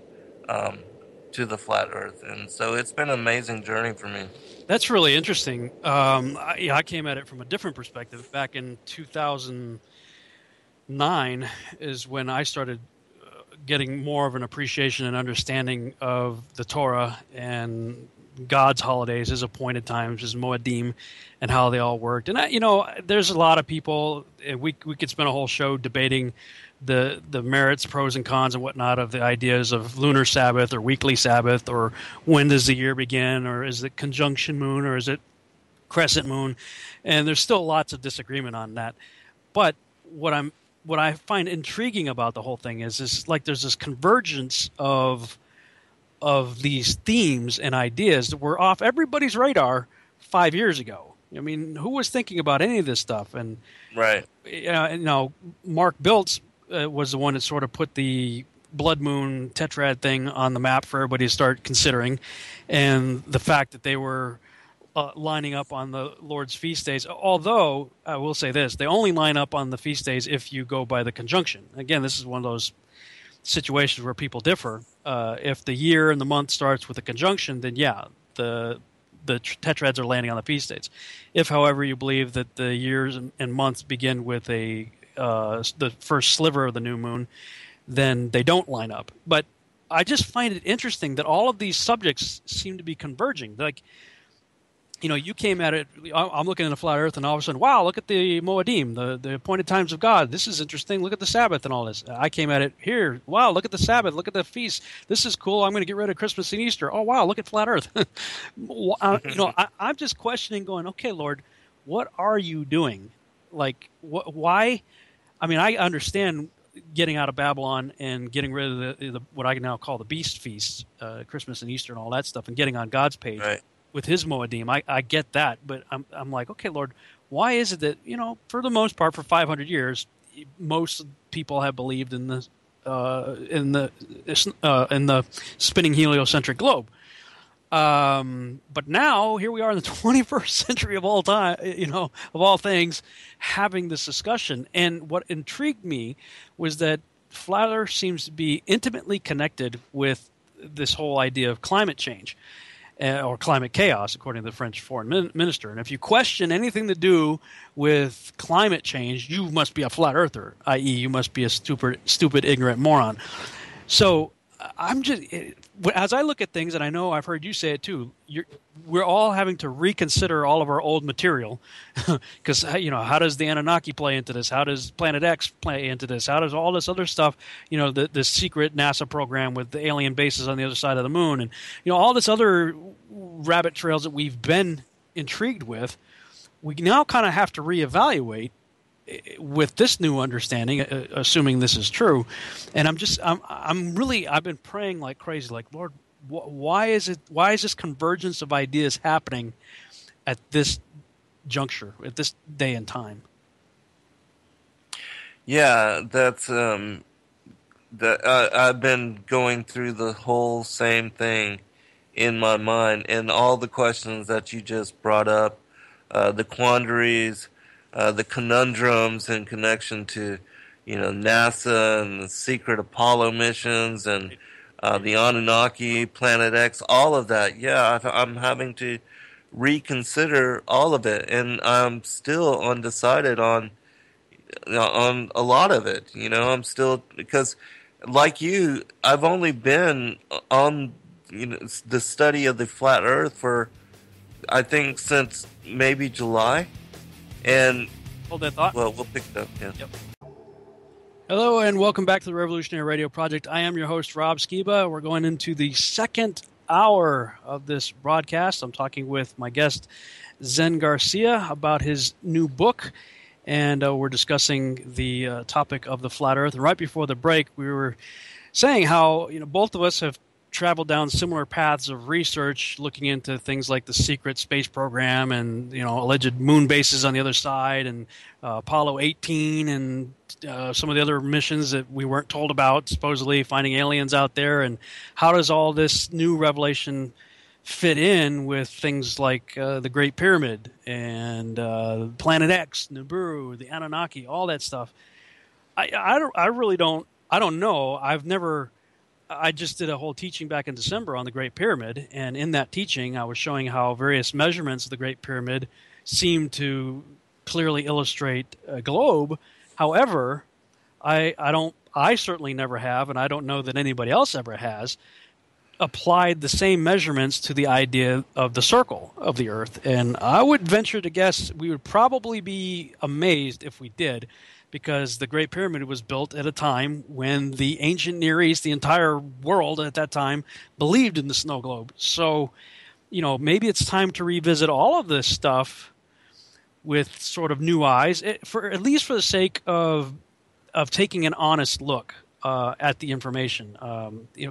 [SPEAKER 3] the flat Earth, and so it's been an amazing journey for me.
[SPEAKER 2] That's really interesting. I came at it from a different perspective. Back in 2009 is when I started getting more of an appreciation and understanding of the Torah and God's holidays, His appointed times, His Moedim, and how they all worked. And there's a lot of people. We could spend a whole show debating the merits, pros, and cons, and whatnot of the ideas of lunar Sabbath or weekly Sabbath, or when does the year begin, or is it conjunction moon, or is it crescent moon? And there's still lots of disagreement on that. But what I find intriguing about the whole thing is like there's this convergence of these themes and ideas that were off everybody's radar 5 years ago. I mean, who was thinking about any of this stuff? And
[SPEAKER 3] right,
[SPEAKER 2] Mark Biltz was the one that sort of put the blood moon tetrad thing on the map for everybody to start considering, and the fact that they were lining up on the Lord's feast days. Although I will say this, they only line up on the feast days if you go by the conjunction. Again, this is one of those situations where people differ. If the year and the month starts with a conjunction, then yeah, the tetrads are landing on the feast days. If, however, you believe that the years and months begin with the first sliver of the new moon, then they don't line up. But I just find it interesting that all of these subjects seem to be converging. Like, you came at it, I'm looking at the flat Earth, and all of a sudden, wow, look at the Moedim, the appointed times of God. This is interesting. Look at the Sabbath and all this. I came at it here. Wow, look at the Sabbath. Look at the feast. This is cool. I'm going to get rid of Christmas and Easter. Oh, wow, look at flat Earth. I'm just questioning, going, okay, Lord, what are you doing? Like, why? I mean, I understand getting out of Babylon and getting rid of the what I now call the beast feasts, Christmas and Easter and all that stuff, and getting on God's page.
[SPEAKER 3] Right.
[SPEAKER 2] With his Moedim, I get that, but I'm like, okay, Lord, why is it that for the most part, for 500 years, most people have believed in the spinning heliocentric globe, but now here we are in the 21st century of all time, of all things, having this discussion. And what intrigued me was that flat Earth seems to be intimately connected with this whole idea of climate change. Or climate chaos, according to the French foreign minister. And if you question anything to do with climate change, you must be a flat earther, i.e. you must be a stupid, ignorant moron. So I'm just, as I look at things, and I know I've heard you say it too, we're all having to reconsider all of our old material, because how does the Anunnaki play into this? How does Planet X play into this? How does all this other stuff, the secret NASA program with the alien bases on the other side of the moon, and all this other rabbit trails that we've been intrigued with, we now kind of have to reevaluate with this new understanding, assuming this is true. And I've been praying like crazy, like, Lord, why is this convergence of ideas happening at this juncture, at this day and time?
[SPEAKER 3] Yeah, that's I've been going through the whole same thing in my mind, and all the questions that you just brought up, the quandaries, the conundrums in connection to, NASA and the secret Apollo missions and the Anunnaki, Planet X, all of that. Yeah, I'm having to reconsider all of it, and I'm still undecided on a lot of it. I'm still, because like you, I've only been on the study of the flat Earth for, I think, since maybe July. And
[SPEAKER 2] hold that thought.
[SPEAKER 3] Well, we'll pick it up. Yeah.
[SPEAKER 2] Yep. Hello and welcome back to the Revolutionary Radio Project. I am your host, Rob Skiba. We're going into the second hour of this broadcast. I'm talking with my guest, Zen Garcia, about his new book. and we're discussing the topic of the flat Earth. And right before the break, we were saying how both of us have traveled down similar paths of research, looking into things like the secret space program and alleged moon bases on the other side, and Apollo 18, and some of the other missions that we weren't told about, supposedly finding aliens out there. And how does all this new revelation fit in with things like the Great Pyramid and Planet X, Nibiru, the Anunnaki, all that stuff? I really don't. I don't know. I just did a whole teaching back in December on the Great Pyramid, and in that teaching, I was showing how various measurements of the Great Pyramid seem to clearly illustrate a globe. However, I certainly never have, and I don't know that anybody else ever has, applied the same measurements to the idea of the circle of the Earth. And I would venture to guess we would probably be amazed if we did, because the Great Pyramid was built at a time when the ancient Near East, the entire world at that time, believed in the snow globe. So, maybe it's time to revisit all of this stuff with sort of new eyes, at least for the sake of taking an honest look at the information.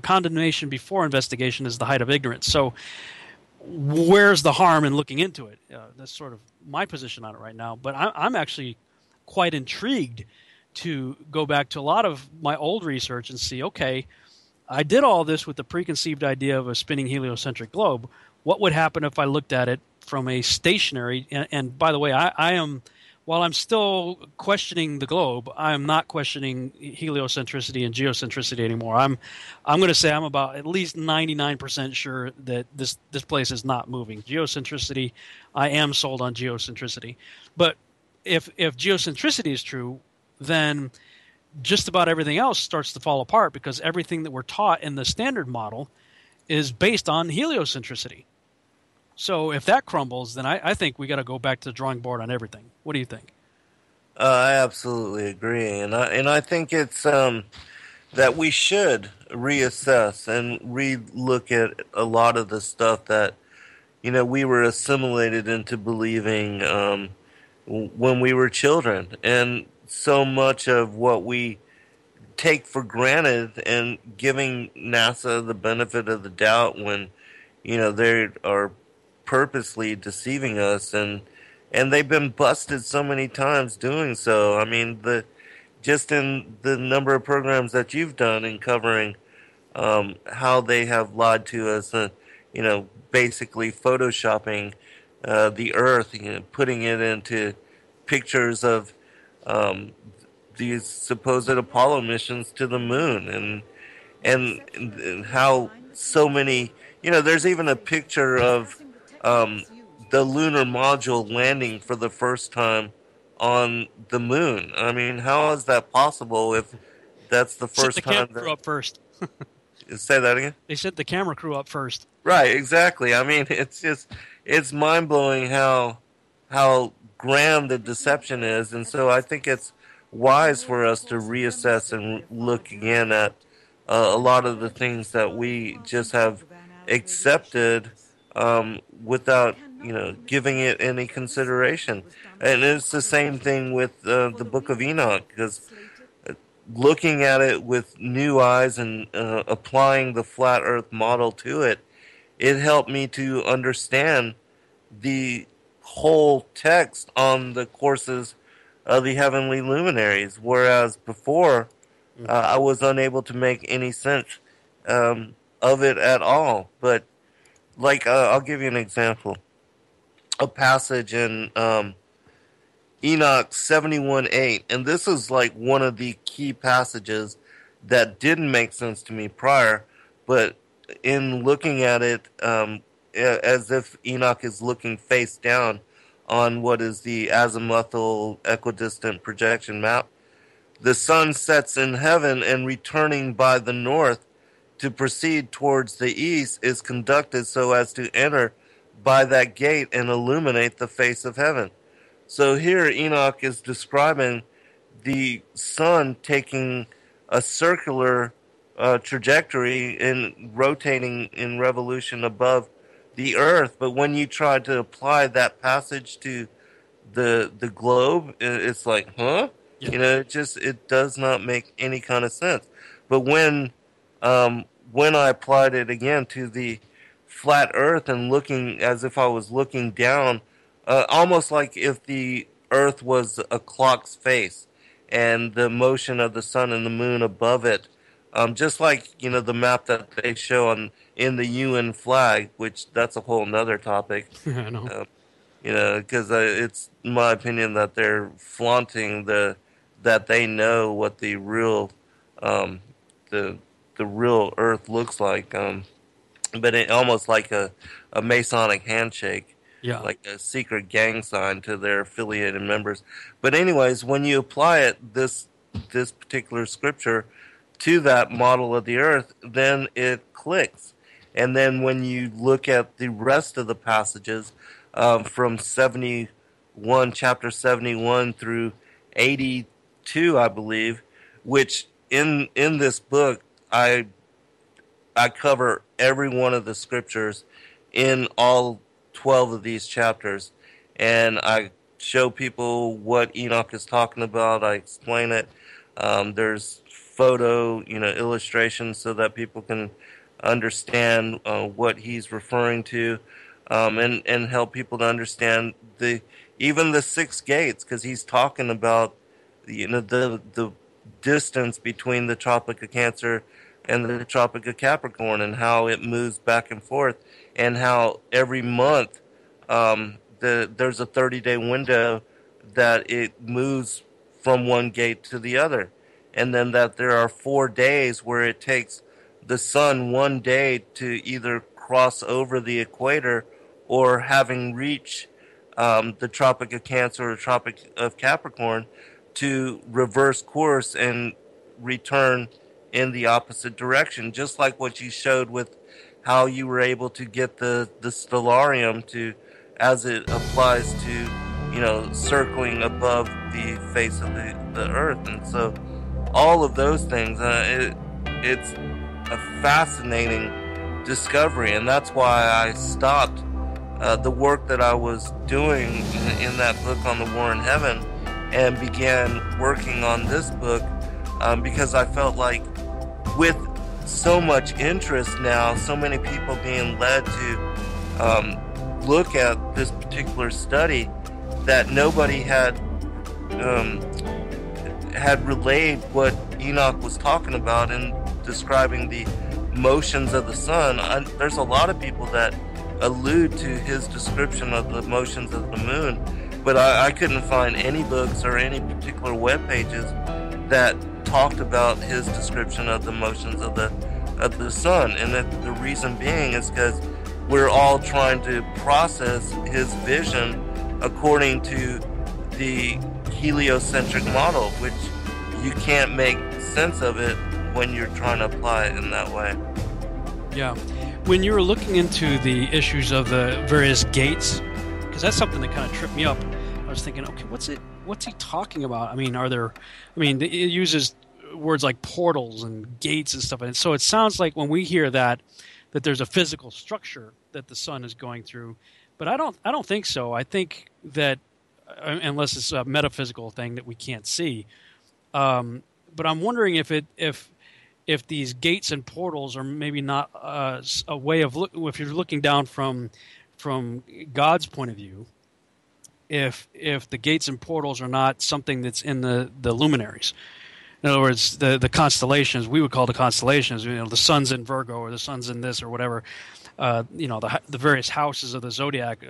[SPEAKER 2] Condemnation before investigation is the height of ignorance. So where's the harm in looking into it? That's sort of my position on it right now. But I'm actually quite intrigued to go back to a lot of my old research and see, okay, I did all this with the preconceived idea of a spinning heliocentric globe. What would happen if I looked at it from a stationary, and by the way, I am, while I'm still questioning the globe, I am not questioning heliocentricity and geocentricity anymore. I'm going to say I'm about at least 99% sure that this place is not moving. Geocentricity, I am sold on geocentricity. But if geocentricity is true, then just about everything else starts to fall apart, because everything that we're taught in the standard model is based on heliocentricity. So if that crumbles, then I think we got to go back to the drawing board on everything. What do you think?
[SPEAKER 3] I absolutely agree, and I think it's that we should reassess and relook at a lot of the stuff that we were assimilated into believing when we were children, and so much of what we take for granted, and giving NASA the benefit of the doubt when they are purposely deceiving us, and they've been busted so many times doing so. I mean, just in the number of programs that you've done in covering how they have lied to us, basically photoshopping the Earth, putting it into pictures of these supposed Apollo missions to the moon, and how so many, there's even a picture of the lunar module landing for the first time on the moon. I mean, how is that possible if that's the first time?
[SPEAKER 2] The camera crew up first.
[SPEAKER 3] Say that again?
[SPEAKER 2] They sent the camera crew up first.
[SPEAKER 3] Right, exactly. I mean, it's mind-blowing how grand the deception is, and so I think it's wise for us to reassess and look again at a lot of the things that we just have accepted without giving it any consideration. And it's the same thing with the Book of Enoch, because looking at it with new eyes and applying the flat Earth model to it, it helped me to understand the whole text on the courses of the heavenly luminaries, whereas before I was unable to make any sense of it at all. But I'll give you an example. A passage in Enoch 71:8, and this is like one of the key passages that didn't make sense to me prior, but in looking at it as if Enoch is looking face down on what is the azimuthal equidistant projection map, the sun sets in heaven, and returning by the north to proceed towards the east is conducted so as to enter by that gate and illuminate the face of heaven. So here Enoch is describing the sun taking a circular trajectory and rotating in revolution above the earth. But when you try to apply that passage to the globe, it's like, huh?
[SPEAKER 2] Yeah.
[SPEAKER 3] You know, it does not make any kind of sense. But when I applied it again to the flat Earth and looking as if I was looking down, almost like if the Earth was a clock's face, and the motion of the sun and the moon above it, just like the map that they show in the UN flag, which that's a whole nother topic.
[SPEAKER 2] I know.
[SPEAKER 3] Because it's my opinion that they're flaunting that they know what the real the real Earth looks like, but it almost like a Masonic handshake,
[SPEAKER 2] Yeah.
[SPEAKER 3] like a secret gang sign to their affiliated members. But anyways, when you apply it this particular scripture to that model of the Earth, then it clicks. And then when you look at the rest of the passages, from chapter 71 through 82, I believe, which in this book I cover every one of the scriptures in all 12 of these chapters, and I show people what Enoch is talking about. I explain it. There's photo, illustrations so that people can understand what he's referring to, and help people to understand even the six gates, because he's talking about the distance between the Tropic of Cancer and the Tropic of Capricorn, and how it moves back and forth, and how every month there's a 30-day window that it moves from one gate to the other, and then that there are 4 days where it takes the sun 1 day to either cross over the equator, or having reached the Tropic of Cancer or Tropic of Capricorn, to reverse course and return in the opposite direction, just like what you showed with how you were able to get the Stellarium to, as it applies to, circling above the face of the Earth. And so all of those things, it's a fascinating discovery, and that's why I stopped the work that I was doing in that book on the War in Heaven and began working on this book, because I felt like with so much interest now, so many people being led to look at this particular study, that nobody had relayed what Enoch was talking about in describing the motions of the sun. There's a lot of people that allude to his description of the motions of the moon, but I couldn't find any books or any particular web pages that talked about his description of the motions of the sun. And the reason being is because we're all trying to process his vision according to the heliocentric model, which you can't make sense of it when you're trying to apply it in that way.
[SPEAKER 2] Yeah. When you were looking into the issues of the various gates, because that's something that kind of tripped me up, I was thinking, okay, what's he talking about? I mean, it uses words like portals and gates and stuff, and so it sounds like when we hear that there's a physical structure that the sun is going through, but I don't think so. I think that unless it's a metaphysical thing that we can't see, but I'm wondering if these gates and portals are maybe not a way of if you're looking down from God's point of view, if the gates and portals are not something that's in the luminaries. In other words, the constellations, we would call the constellations, the sun's in Virgo or the sun's in this or whatever, the various houses of the zodiac,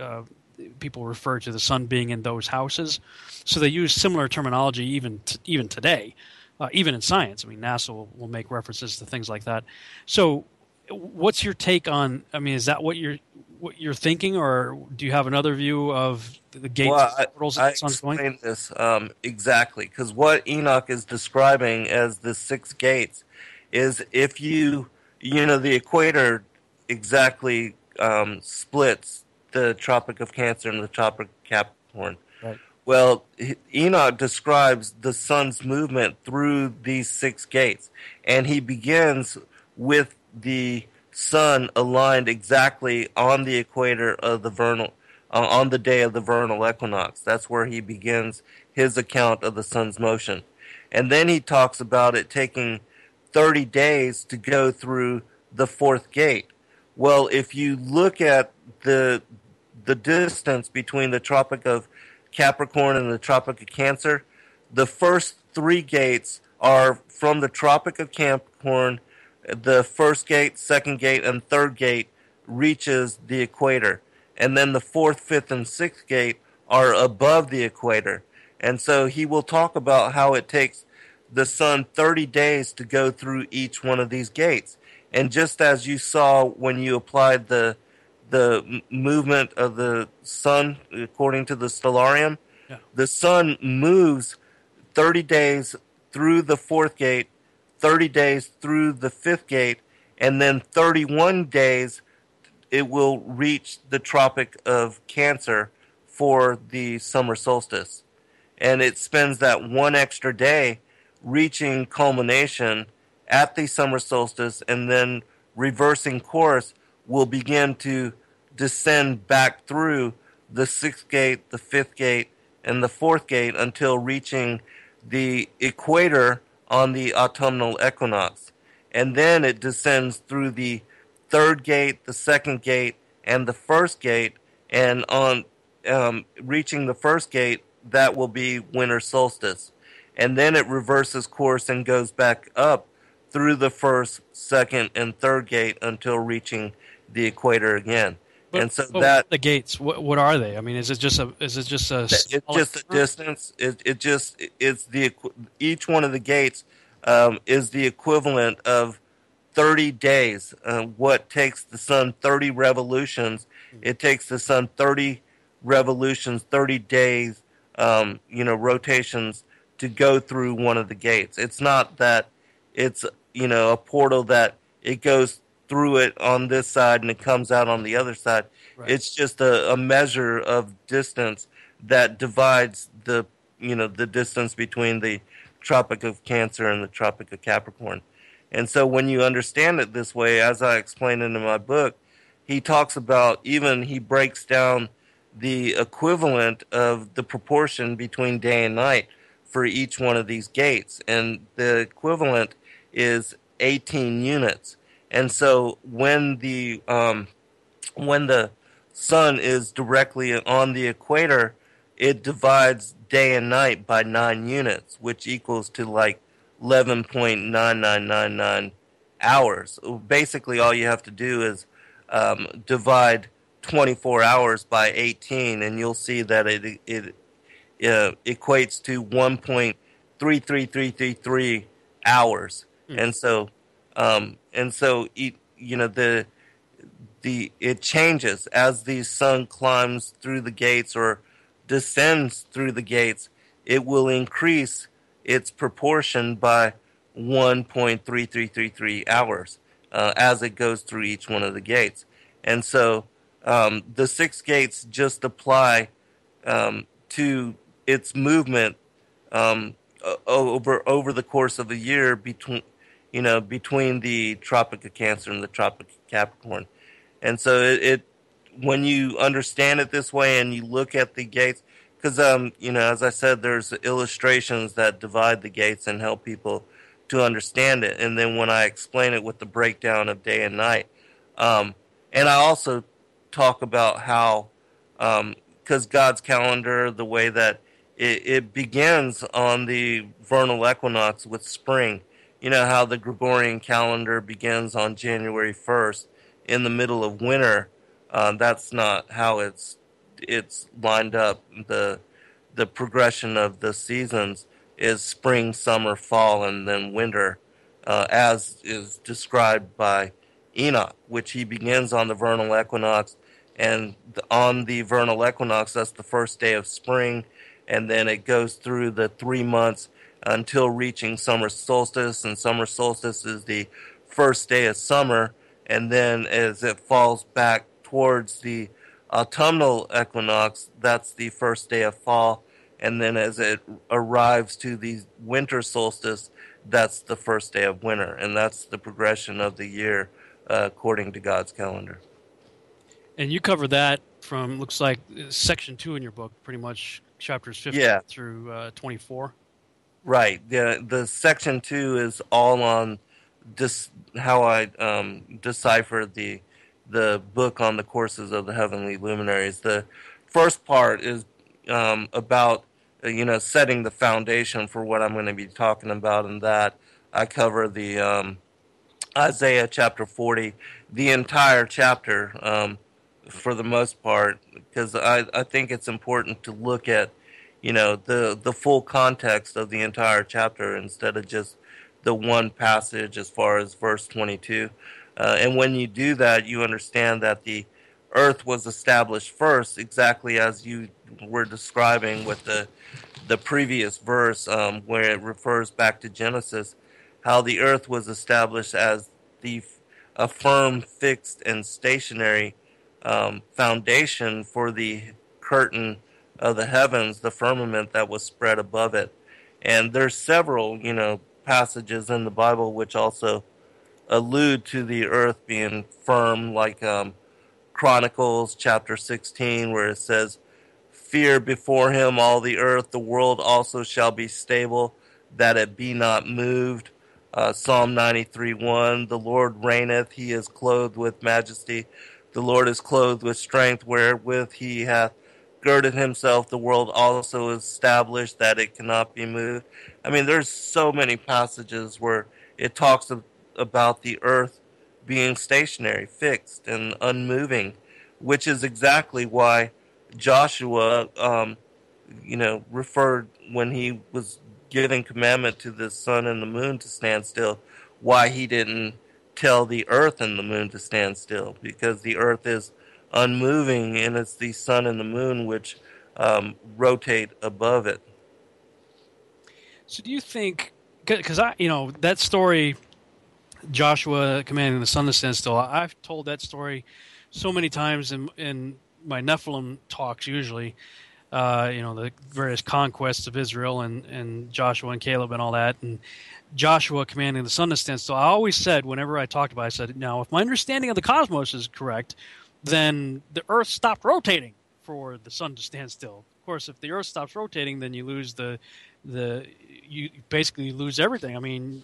[SPEAKER 2] people refer to the sun being in those houses. So they use similar terminology even today, even in science. I mean, NASA will make references to things like that. So what's your take on, is that what you're thinking, or do you have another view of the gates and portals that the sun's going?
[SPEAKER 3] I explained this exactly, because what Enoch is describing as the 6 gates is if the equator exactly splits the Tropic of Cancer and the Tropic of Capricorn.
[SPEAKER 2] Right.
[SPEAKER 3] Well, Enoch describes the sun's movement through these 6 gates, and he begins with the sun aligned exactly on the equator of the Vernal, on the day of the vernal equinox. That's where he begins his account of the sun's motion. And then he talks about it taking 30 days to go through the fourth gate. Well, if you look at the distance between the Tropic of Capricorn and the Tropic of Cancer, the first three gates are from the Tropic of Capricorn. The first gate, second gate, and third gate reaches the equator. And then the fourth, fifth, and sixth gate are above the equator. And so he will talk about how it takes the sun 30 days to go through each one of these gates. And just as you saw when you applied the movement of the sun according to the Stellarium, the sun moves 30 days through the fourth gate, 30 days through the fifth gate, and then 31 days it will reach the Tropic of Cancer for the summer solstice. And it spends that one extra day reaching culmination at the summer solstice, and then reversing course will begin to descend back through the sixth gate, the fifth gate, and the fourth gate until reaching the equator on the autumnal equinox. And then it descends through the third gate, the second gate, and the first gate, and on reaching the first gate, that will be winter solstice. And then it reverses course and goes back up through the first, second, and third gate until reaching the equator again. And so that
[SPEAKER 2] the gates, what are they? I mean, is it just a?
[SPEAKER 3] It's just a distance. It's each one of the gates is the equivalent of 30 days. What takes the sun 30 revolutions? It takes the sun 30 revolutions, 30 days, rotations to go through one of the gates. It's not that it's a portal that it goes through it on this side and it comes out on the other side. Right. It's just a measure of distance that divides the distance between the Tropic of Cancer and the Tropic of Capricorn. And so when you understand it this way, as I explained in my book, he talks about, he breaks down the equivalent of the proportion between day and night for each one of these gates. And the equivalent is 18 units. And so when the sun is directly on the equator, it divides day and night by 9 units, which equals to like 11.9999 hours. Basically, all you have to do is divide 24 hours by 18, and you'll see that it equates to 1.33333 hours. And so it changes as the sun climbs through the gates or descends through the gates. It will increase its proportion by 1.3333 hours as it goes through each one of the gates. And so the 6 gates just apply to its movement over the course of a year between the Tropic of Cancer and the Tropic of Capricorn. And so it when you understand it this way and you look at the gates, because as I said, there's illustrations that divide the gates and help people to understand it. And then when I explain it with the breakdown of day and night, and I also talk about how, because God's calendar, the way that it begins on the vernal equinox with spring. You know how the Gregorian calendar begins on January 1st in the middle of winter. That's not how it's lined up. The progression of the seasons is spring, summer, fall, and then winter, as is described by Enoch, which he begins on the vernal equinox. And on the vernal equinox, that's the first day of spring, and then it goes through the 3 months until reaching summer solstice, and summer solstice is the first day of summer, and then as it falls back towards the autumnal equinox, that's the first day of fall, and then as it arrives to the winter solstice, that's the first day of winter, and that's the progression of the year according to God's calendar.
[SPEAKER 2] And you cover that from, looks like, section 2 in your book, pretty much chapters 15
[SPEAKER 3] Yeah.
[SPEAKER 2] through 24.
[SPEAKER 3] Right. The section 2 is all on how I decipher the book on the courses of the heavenly luminaries. The first part is about setting the foundation for what I'm going to be talking about, and that I cover the Isaiah chapter 40, the entire chapter, for the most part, because I think it's important to look at the full context of the entire chapter instead of just the one passage as far as verse 22. And when you do that, you understand that the earth was established first, exactly as you were describing with the previous verse, where it refers back to Genesis, how the earth was established as a firm, fixed, and stationary foundation for the curtain of the heavens, the firmament that was spread above it. And there's several, passages in the Bible which also allude to the earth being firm, like Chronicles chapter 16, where it says, "Fear before him all the earth, the world also shall be stable, that it be not moved." Psalm 93:1, "The Lord reigneth, he is clothed with majesty. The Lord is clothed with strength, wherewith he hath girded himself. The world also is established, that it cannot be moved." I mean, there's so many passages where it talks about the earth being stationary, fixed, and unmoving, which is exactly why Joshua, referred when he was giving commandment to the sun and the moon to stand still, why he didn't tell the earth and the moon to stand still, because the earth is unmoving and it's the sun and the moon which rotate above it.
[SPEAKER 2] So do you think, because that story, Joshua commanding the sun to stand still, I've told that story so many times in my Nephilim talks usually, the various conquests of Israel and Joshua and Caleb and all that, and Joshua commanding the sun to stand still. I always said, whenever I talked about it, I said, now, if my understanding of the cosmos is correct, then the earth stopped rotating for the sun to stand still. Of course, if the earth stops rotating, then you lose you basically lose everything. I mean,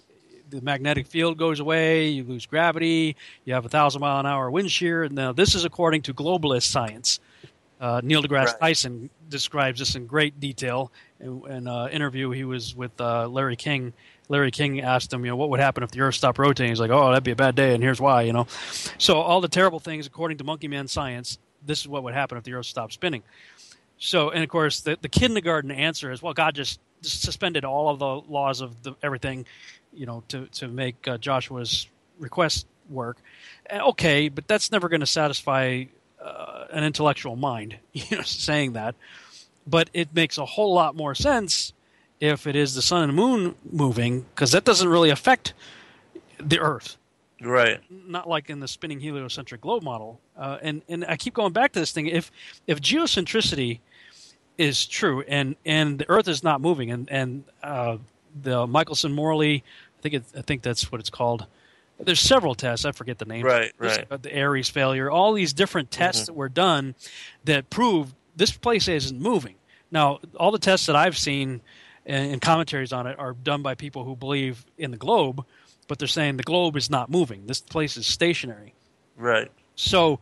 [SPEAKER 2] the magnetic field goes away, you lose gravity, you have 1,000-mile-an-hour wind shear. Now, this is according to globalist science. Neil deGrasse Tyson describes this in great detail in an interview he was with Larry King. Larry King asked him, what would happen if the Earth stopped rotating? He's like, oh, that'd be a bad day, and here's why, So all the terrible things, according to Monkey Man science, this is what would happen if the Earth stopped spinning. So, and of course, the kindergarten answer is, well, God just suspended all of the laws of everything, to make Joshua's request work. Okay, but that's never going to satisfy an intellectual mind, saying that. But it makes a whole lot more sense if it is the sun and the moon moving, because that doesn't really affect the Earth.
[SPEAKER 3] Right.
[SPEAKER 2] Not like in the spinning heliocentric globe model. And I keep going back to this thing. If geocentricity is true and the Earth is not moving, and the Michelson-Morley, I think that's what it's called. There's several tests. I forget the names.
[SPEAKER 3] Right.
[SPEAKER 2] The Aries failure. All these different tests that were done that prove this place isn't moving. Now, all the tests that I've seen and commentaries on it are done by people who believe in the globe, but they're saying the globe is not moving. This place is stationary.
[SPEAKER 3] Right.
[SPEAKER 2] So,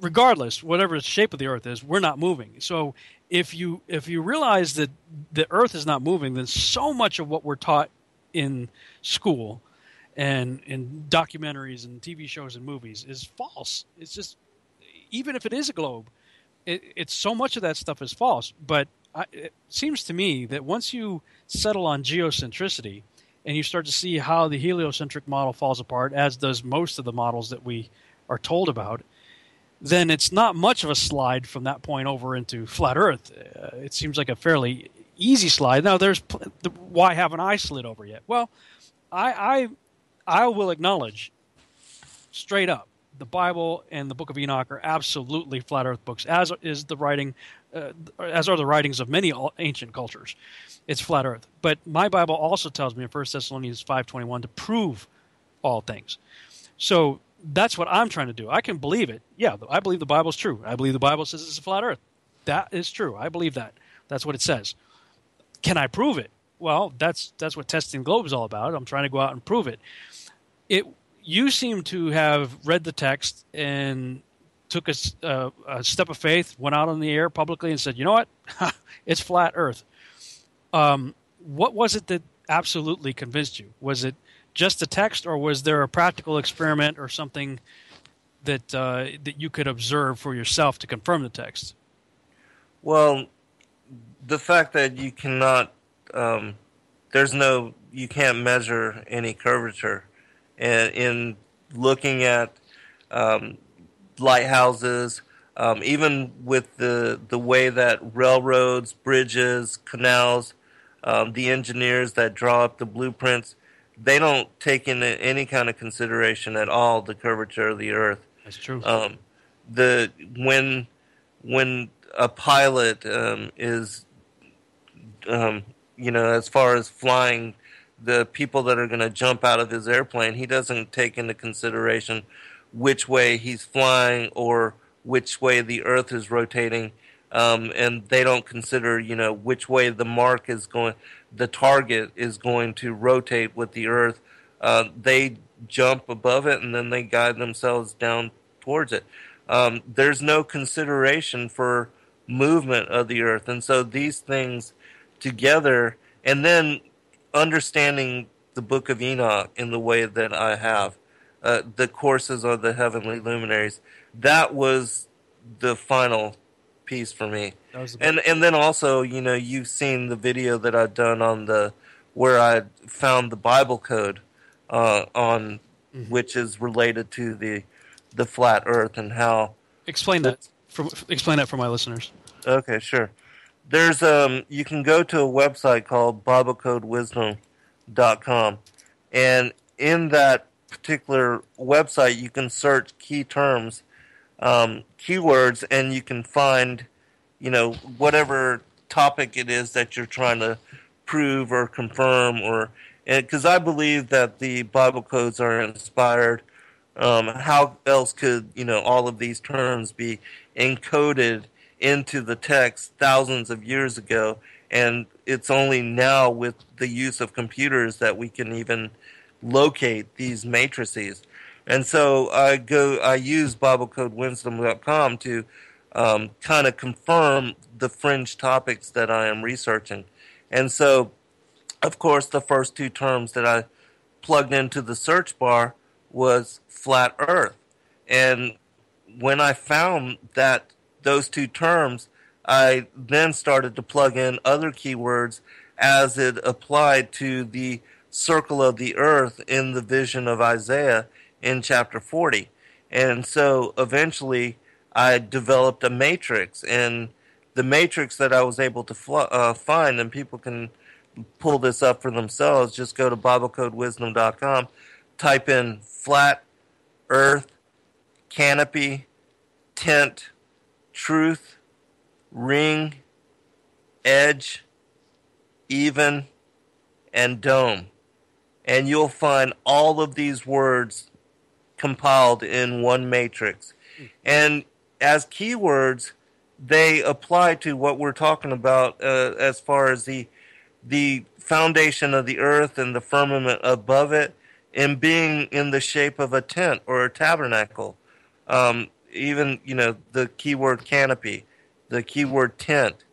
[SPEAKER 2] regardless, whatever the shape of the Earth is, we're not moving. So if you realize that the Earth is not moving, then so much of what we're taught in school and in documentaries and TV shows and movies is false. It's just, even if it is a globe, it's so much of that stuff is false. But it seems to me that once you settle on geocentricity and you start to see how the heliocentric model falls apart, as does most of the models that we are told about, then it's not much of a slide from that point over into flat Earth. It seems like a fairly easy slide. Now, why haven't I slid over yet? Well, I will acknowledge straight up, the Bible and the Book of Enoch are absolutely flat Earth books, as is the writing, as are the writings of many ancient cultures. It's flat Earth. But my Bible also tells me in 1 Thessalonians 5:21 to prove all things. So That's what I'm trying to do. I can believe it. Yeah, I believe the Bible's true. I believe the Bible says it's a flat Earth. That is true. I believe that. That's what it says. Can I prove it? Well, that's what testing the globe is all about. I'm trying to go out and prove it. You seem to have read the text and took a step of faith, went out on the air publicly and said, you know what? It's flat Earth. What was it that absolutely convinced you? Was it just the text, or was there a practical experiment or something that you could observe for yourself to confirm the text?
[SPEAKER 3] Well, the fact that you cannot, you can't measure any curvature, and in looking at lighthouses, even with the way that railroads, bridges, canals, the engineers that draw up the blueprints, they don't take into any kind of consideration at all the curvature of the Earth.
[SPEAKER 2] That's true.
[SPEAKER 3] When a pilot is, as far as flying, the people that are going to jump out of his airplane, he doesn't take into consideration which way he's flying or which way the Earth is rotating, and they don't consider, which way the mark is going, the target is going to rotate with the Earth. They jump above it and then they guide themselves down towards it. There's no consideration for movement of the Earth, and so these things together, and then understanding the Book of Enoch in the way that I have, the courses of the heavenly luminaries, that was the final piece for me. And then also, you've seen the video that I've done on where I found the Bible code on which is related to the flat Earth and how.
[SPEAKER 2] Explain that for my listeners.
[SPEAKER 3] Okay, sure. There's you can go to a website called BibleCodeWisdom.com, and in that particular website you can search key terms, keywords, and you can find, whatever topic it is that you're trying to prove or confirm, or because I believe that the Bible codes are inspired. How else could all of these terms be encoded into the text thousands of years ago? And it's only now with the use of computers that we can even locate these matrices. And so I use BibleCodeWisdom.com to kind of confirm the fringe topics that I am researching. And so, of course, the first two terms that I plugged into the search bar was flat Earth. And when I found that those two terms, I then started to plug in other keywords as it applied to the circle of the Earth in the vision of Isaiah in chapter 40. And so eventually I developed a matrix, and the matrix that I was able to find, and people can pull this up for themselves, just go to BibleCodeWisdom.com, type in flat Earth, canopy, tent, truth, ring, edge, even, and dome. And you'll find all of these words compiled in one matrix. And as keywords, they apply to what we're talking about as far as the foundation of the earth and the firmament above it, and being in the shape of a tent or a tabernacle. Even, the keyword canopy, the keyword tent,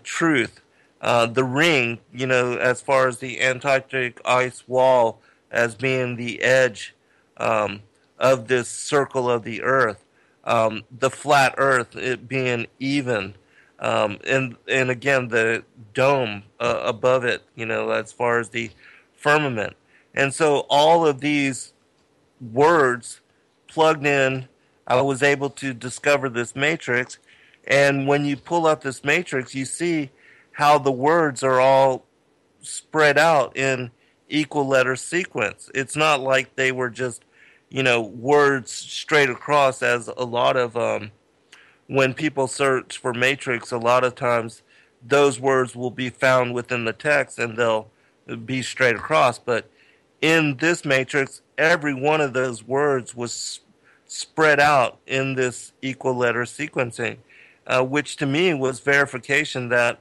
[SPEAKER 3] truth, the ring, as far as the Antarctic ice wall as being the edge of this circle of the earth, the flat earth, it being even, and again, the dome above it, as far as the firmament. And so all of these words plugged in, I was able to discover this matrix. And when you pull up this matrix, you see how the words are all spread out in equal letter sequence. It's not like they were just, words straight across, as a lot of, when people search for matrix, a lot of times those words will be found within the text and they'll be straight across. But in this matrix, every one of those words was spread out in this equal letter sequencing, which to me was verification that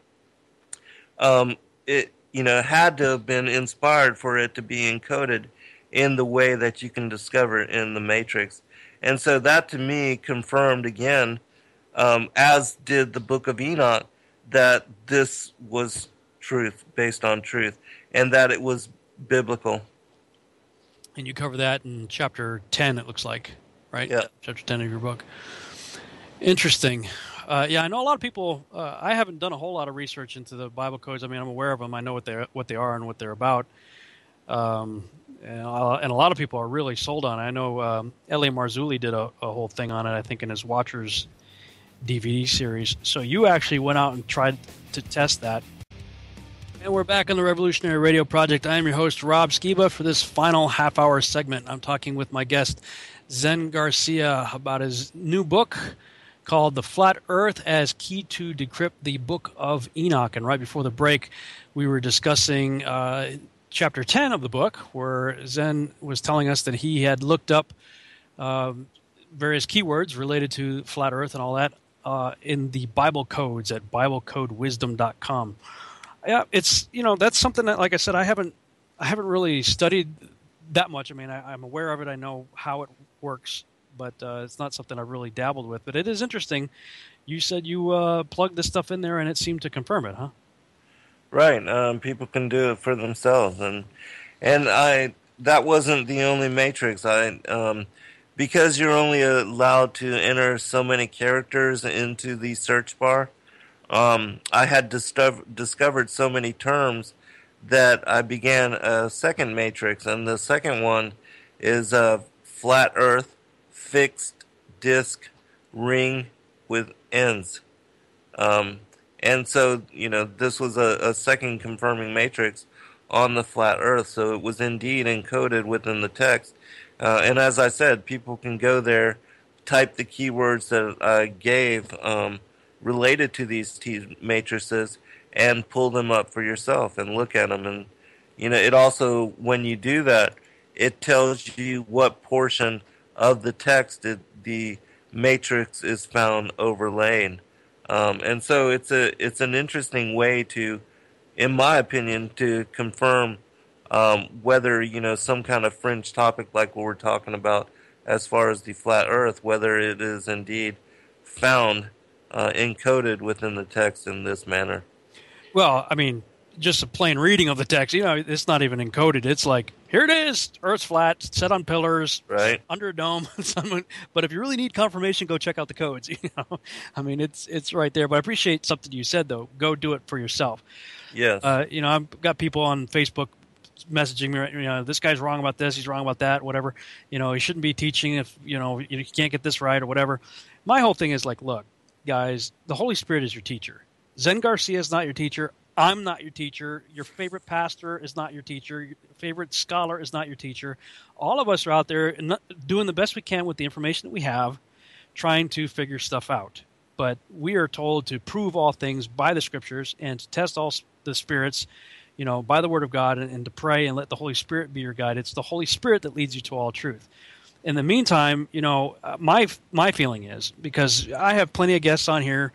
[SPEAKER 3] it had to have been inspired for it to be encoded in the way that you can discover in the matrix. And so that to me confirmed again, as did the Book of Enoch, that this was truth based on truth and that it was biblical.
[SPEAKER 2] And you cover that in chapter 10, it looks like, right?
[SPEAKER 3] Yeah.
[SPEAKER 2] Chapter 10 of your book. Interesting. Yeah, I know a lot of people. I haven't done a whole lot of research into the Bible codes. I mean, I'm aware of them. I know what they are and what they're about. And a lot of people are really sold on it. I know L.A. Marzulli did a whole thing on it, I think, in his Watchers DVD series. So you actually went out and tried to test that. And we're back on the Revolutionary Radio Project. I am your host, Rob Skiba. For this final half-hour segment, I'm talking with my guest, Zen Garcia, about his new book called The Flat Earth as Key to Decrypt the Book of Enoch. And right before the break, we were discussing chapter 10 of the book, where Zen was telling us that he had looked up various keywords related to flat Earth and all that in the Bible codes at BibleCodeWisdom.com. Yeah, it's that's something that, like I said, I haven't really studied that much. I mean, I'm aware of it. I know how it works, but it's not something I've really dabbled with. But it is interesting. You said you plugged this stuff in there, and it seemed to confirm it, huh?
[SPEAKER 3] Right. People can do it for themselves, and that wasn't the only matrix. Because you're only allowed to enter so many characters into the search bar. I had discovered so many terms that I began a second matrix, and the second one is flat Earth, fixed disk, ring with ends. And so, this was a second confirming matrix on the flat Earth, so it was indeed encoded within the text. And as I said, people can go there, type the keywords that I gave related to these matrices, and pull them up for yourself and look at them. And it also, when you do that, it tells you what portion of the text the matrix is found overlaid. And so it's an interesting way to, in my opinion, to confirm whether some kind of fringe topic like what we're talking about as far as the flat Earth, whether it is indeed found encoded within the text in this manner.
[SPEAKER 2] Well, I mean, just a plain reading of the text, it's not even encoded. It's like, here it is, Earth's flat, set on pillars,
[SPEAKER 3] right,
[SPEAKER 2] under a dome. But if you really need confirmation, go check out the codes. I mean, it's right there. But I appreciate something you said, though. Go do it for yourself.
[SPEAKER 3] Yes.
[SPEAKER 2] I've got people on Facebook messaging me, this guy's wrong about this, he's wrong about that, whatever. He shouldn't be teaching if, you can't get this right or whatever. My whole thing is like, look, guys, the Holy Spirit is your teacher. Zen Garcia is not your teacher. I'm not your teacher. Your favorite pastor is not your teacher. Your favorite scholar is not your teacher. All of us are out there doing the best we can with the information that we have, trying to figure stuff out. But we are told to prove all things by the scriptures and to test all the spirits, by the word of God, and to pray and let the Holy Spirit be your guide. It's the Holy Spirit that leads you to all truth. In the meantime, my feeling is, because I have plenty of guests on here,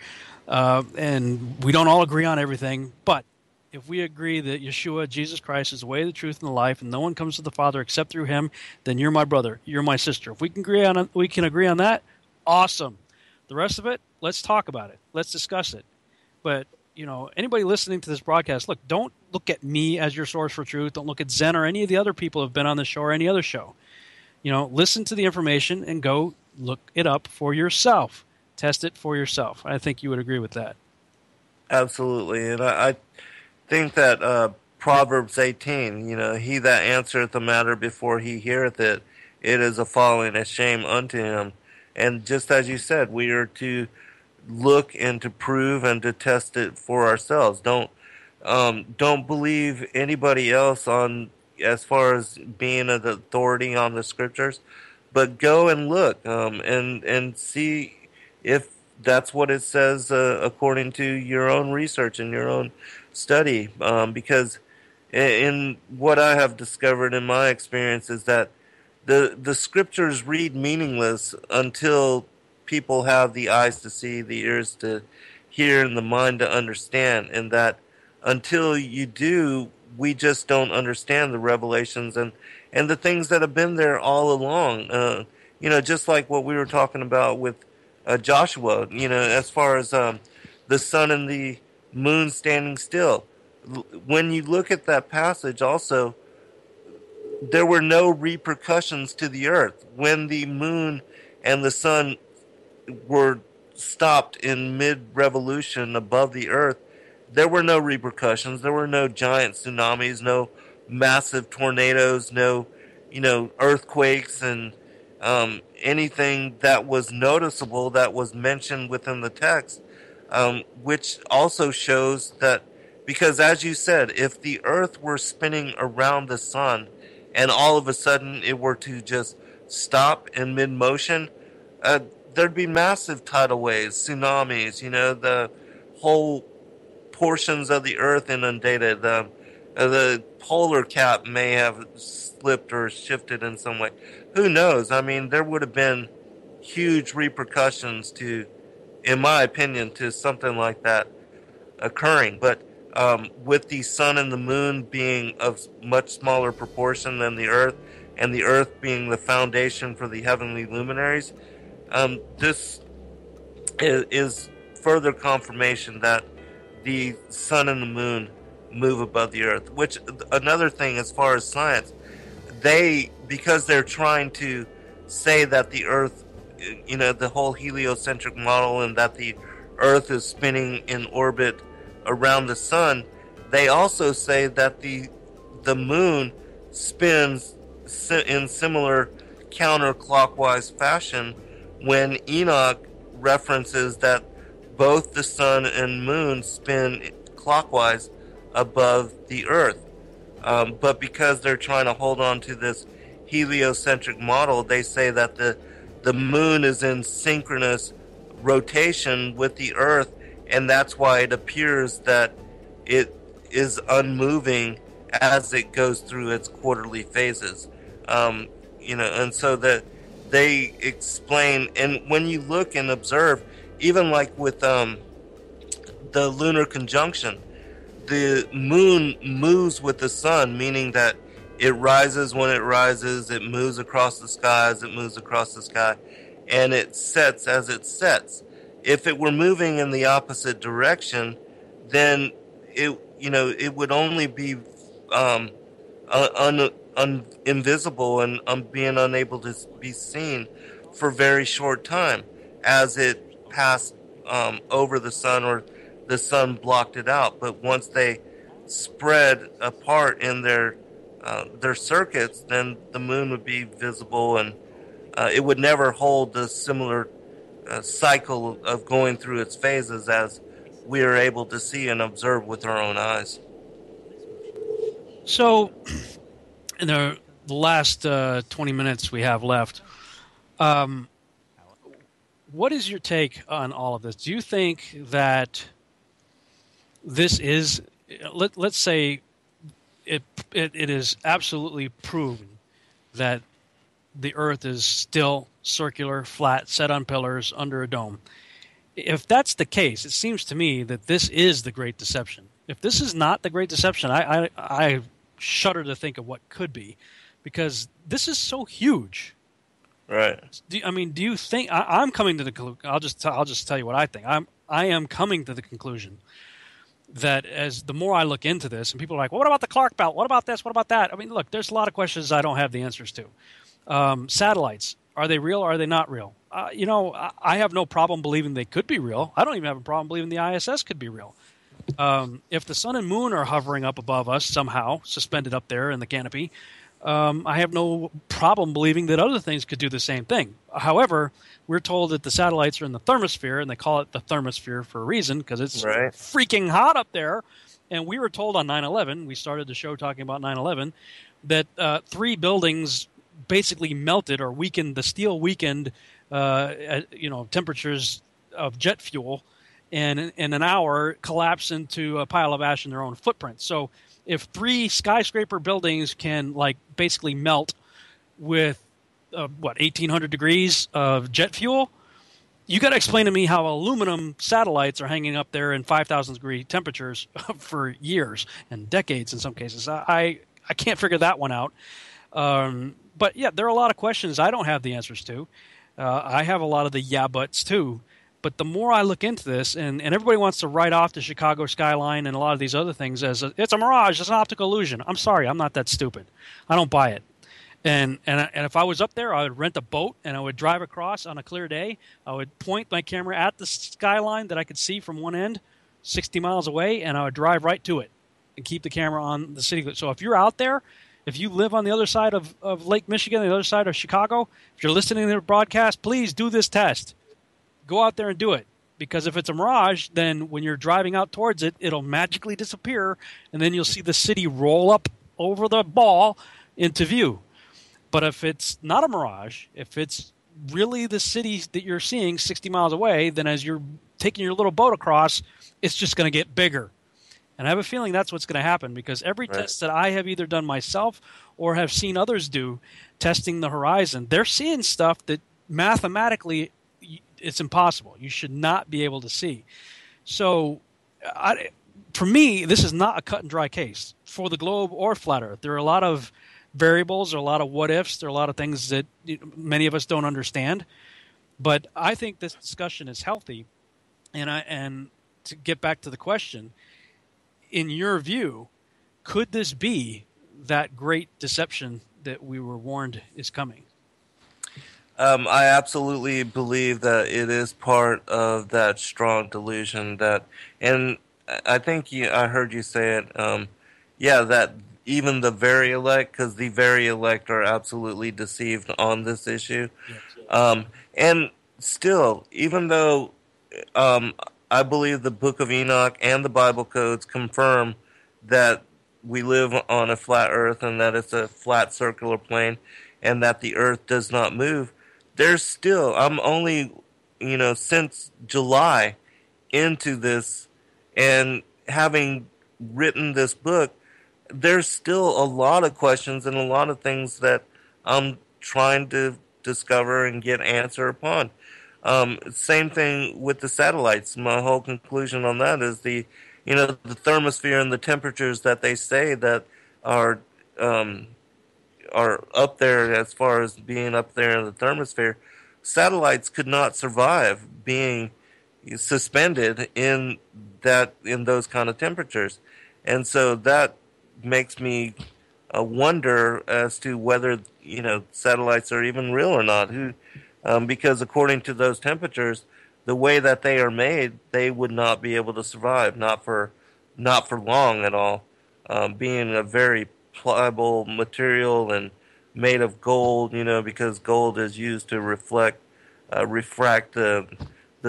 [SPEAKER 2] and we don't all agree on everything, but if we agree that Yeshua, Jesus Christ, is the way, the truth, and the life, and no one comes to the Father except through him, then you're my brother, you're my sister. If we can agree on that, awesome. The rest of it, let's talk about it. Let's discuss it. But, anybody listening to this broadcast, look, don't look at me as your source for truth. Don't look at Zen or any of the other people who have been on the show or any other show. Listen to the information and go look it up for yourself. Test it for yourself. I think you would agree with that.
[SPEAKER 3] Absolutely. And I think that Proverbs 18, he that answereth the matter before he heareth it, it is a falling a shame unto him. And just as you said, we are to look and to prove and to test it for ourselves. Don't believe anybody else on as far as being an authority on the scriptures, but go and look and see if that's what it says according to your own research and your own study. Because in what I have discovered in my experience is that the scriptures read meaningless until people have the eyes to see, the ears to hear, and the mind to understand. And that until you do, we just don't understand the revelations and the things that have been there all along. Just like what we were talking about with Joshua, as far as the sun and the moon standing still. When you look at that passage also, there were no repercussions to the earth. When the moon and the sun were stopped in mid-revolution above the earth, there were no repercussions. There were no giant tsunamis, no massive tornadoes, no, earthquakes, and anything that was noticeable that was mentioned within the text, which also shows that, because as you said, if the earth were spinning around the sun and all of a sudden it were to just stop in mid-motion, there'd be massive tidal waves, tsunamis, the whole portions of the earth inundated. The polar cap may have slipped or shifted in some way. Who knows? I mean, there would have been huge repercussions in my opinion, to something like that occurring. But with the sun and the moon being of much smaller proportion than the earth, and the earth being the foundation for the heavenly luminaries, this is further confirmation that the sun and the moon move above the earth. Which, another thing as far as science, because they're trying to say that the earth, the whole heliocentric model, and that the earth is spinning in orbit around the sun, they also say that the moon spins in similar counterclockwise fashion, when Enoch references that both the sun and moon spin clockwise above the earth. But because they're trying to hold on to this heliocentric model, they say that the moon is in synchronous rotation with the earth, and that's why it appears that it is unmoving as it goes through its quarterly phases. And so that they explain, and when you look and observe, even like with the lunar conjunction, the moon moves with the sun, meaning that it rises when it rises, it moves across the sky as it moves across the sky, and it sets as it sets. If it were moving in the opposite direction, then it would only be invisible and being unable to be seen for a very short time, as it passed over the sun, or the sun blocked it out. But once they spread apart in their circuits, then the moon would be visible, and it would never hold the similar cycle of going through its phases as we are able to see and observe with our own eyes.
[SPEAKER 2] So, in the last 20 minutes we have left, what is your take on all of this? Do you think that this is, let's say it is absolutely proven that the Earth is still circular, flat, set on pillars under a dome? If that's the case, it seems to me that this is the Great Deception. If this is not the Great Deception, I shudder to think of what could be, because this is so huge.
[SPEAKER 3] Right.
[SPEAKER 2] Do you think I'm coming to the conclusion? I'll just tell you what I think. I am coming to the conclusion that as the more I look into this, and people are like, well, what about the Clark Belt? What about this? What about that? I mean, look, there's a lot of questions I don't have the answers to. Satellites, are they real or are they not real? I have no problem believing they could be real. I don't even have a problem believing the ISS could be real. If the sun and moon are hovering up above us somehow, suspended up there in the canopy, I have no problem believing that other things could do the same thing. However, we're told that the satellites are in the thermosphere, and they call it the thermosphere for a reason, because it's freaking hot up there. And we were told on 9/11, we started the show talking about 9/11, that 3 buildings basically melted or weakened, the steel weakened at temperatures of jet fuel, and in an hour collapse into a pile of ash in their own footprint. So if 3 skyscraper buildings can basically melt with what, 1,800 degrees of jet fuel. You got to explain to me how aluminum satellites are hanging up there in 5,000 degree temperatures for years and decades in some cases. I can't figure that one out. But yeah, there are a lot of questions I don't have the answers to. I have a lot of the yeah buts too. But the more I look into this, and everybody wants to write off the Chicago skyline and a lot of these other things as it's a mirage, it's an optical illusion. I'm sorry, I'm not that stupid. I don't buy it. And if I was up there, I would rent a boat and I would drive across on a clear day. I would point my camera at the skyline that I could see from one end, 60 miles away, and I would drive right to it and keep the camera on the city. So if you're out there, if you live on the other side of Lake Michigan, the other side of Chicago, if you're listening to the broadcast, please do this test. Go out there and do it. Because if it's a mirage, then when you're driving out towards it, it'll magically disappear, and then you'll see the city roll up over the ball into view. But if it's not a mirage, if it's really the city that you're seeing 60 miles away, then as you're taking your little boat across, it's just going to get bigger. And I have a feeling that's what's going to happen, because every test that I have either done myself or have seen others do testing the horizon, they're seeing stuff that mathematically it's impossible. You should not be able to see. So for me, this is not a cut and dry case for the globe or flat Earth. There are a lot of variables, there are a lot of what ifs, there are a lot of things that many of us don't understand. But I think this discussion is healthy. And to get back to the question, in your view, could this be that great deception that we were warned is coming?
[SPEAKER 3] I absolutely believe that it is part of that strong delusion and I think I heard you say it, that even the very elect, because the very elect are absolutely deceived on this issue. Yes. And still, even though I believe the Book of Enoch and the Bible codes confirm that we live on a flat earth and that it's a flat circular plane and that the earth does not move, there's still, I'm only, since July into this and having written this book, there's still a lot of questions and a lot of things that I'm trying to discover and get answer upon. Same thing with the satellites. My whole conclusion on that is the thermosphere and the temperatures that they say that are up there, as far as being up there in the thermosphere. Satellites could not survive being suspended in those kind of temperatures. And so that makes me wonder as to whether satellites are even real or not. Because according to those temperatures, the way that they are made, they would not be able to survive, not for long at all. Being a very pliable material and made of gold, because gold is used to refract the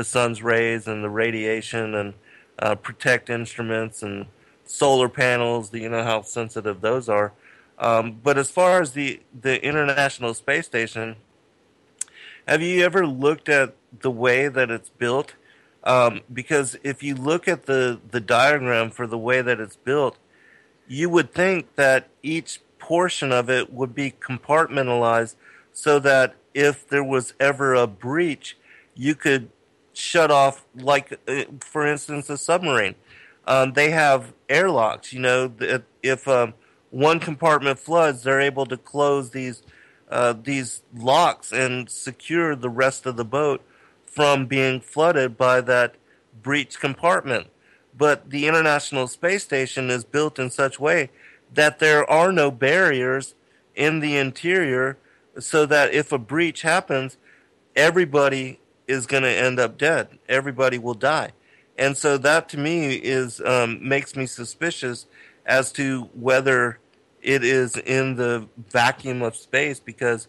[SPEAKER 3] sun's rays and the radiation and protect instruments and solar panels. You know how sensitive those are. But as far as the International Space Station, have you ever looked at the way that it's built? Because if you look at the diagram for the way that it's built, you would think that each portion of it would be compartmentalized so that if there was ever a breach, you could shut off, like, for instance, a submarine. They have airlocks. If one compartment floods, they're able to close these locks and secure the rest of the boat from being flooded by that breached compartment. But the International Space Station is built in such a way that there are no barriers in the interior, so that if a breach happens, everybody is going to end up dead. Everybody will die. And so that to me is makes me suspicious as to whether it is in the vacuum of space, because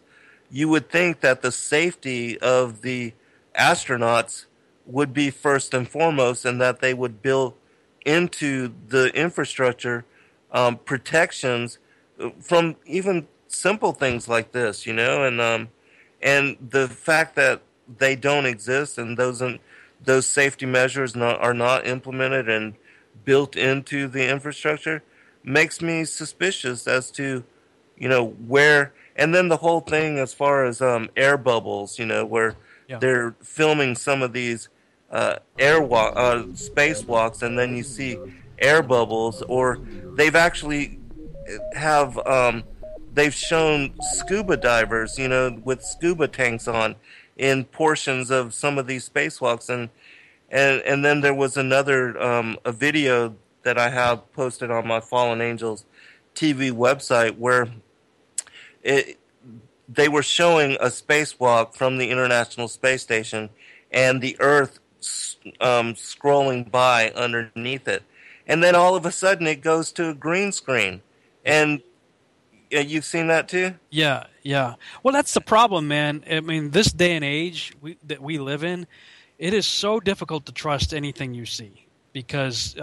[SPEAKER 3] you would think that the safety of the astronauts would be first and foremost, and that they would build into the infrastructure protections from even simple things like this, and the fact that they don't exist and those safety measures are not implemented and built into the infrastructure makes me suspicious as to where. And then the whole thing as far as air bubbles, where
[SPEAKER 2] Yeah.
[SPEAKER 3] they're filming some of these spacewalks, and then you see air bubbles, or they've actually have they've shown scuba divers, with scuba tanks on in portions of some of these spacewalks, and then there was another a video that I have posted on my Fallen Angels TV website where they were showing a spacewalk from the International Space Station and the Earth scrolling by underneath it. And then all of a sudden it goes to a green screen. And you've seen that too?
[SPEAKER 2] Yeah, yeah. Well, that's the problem, man. I mean, this day and age that we live in, it is so difficult to trust anything you see because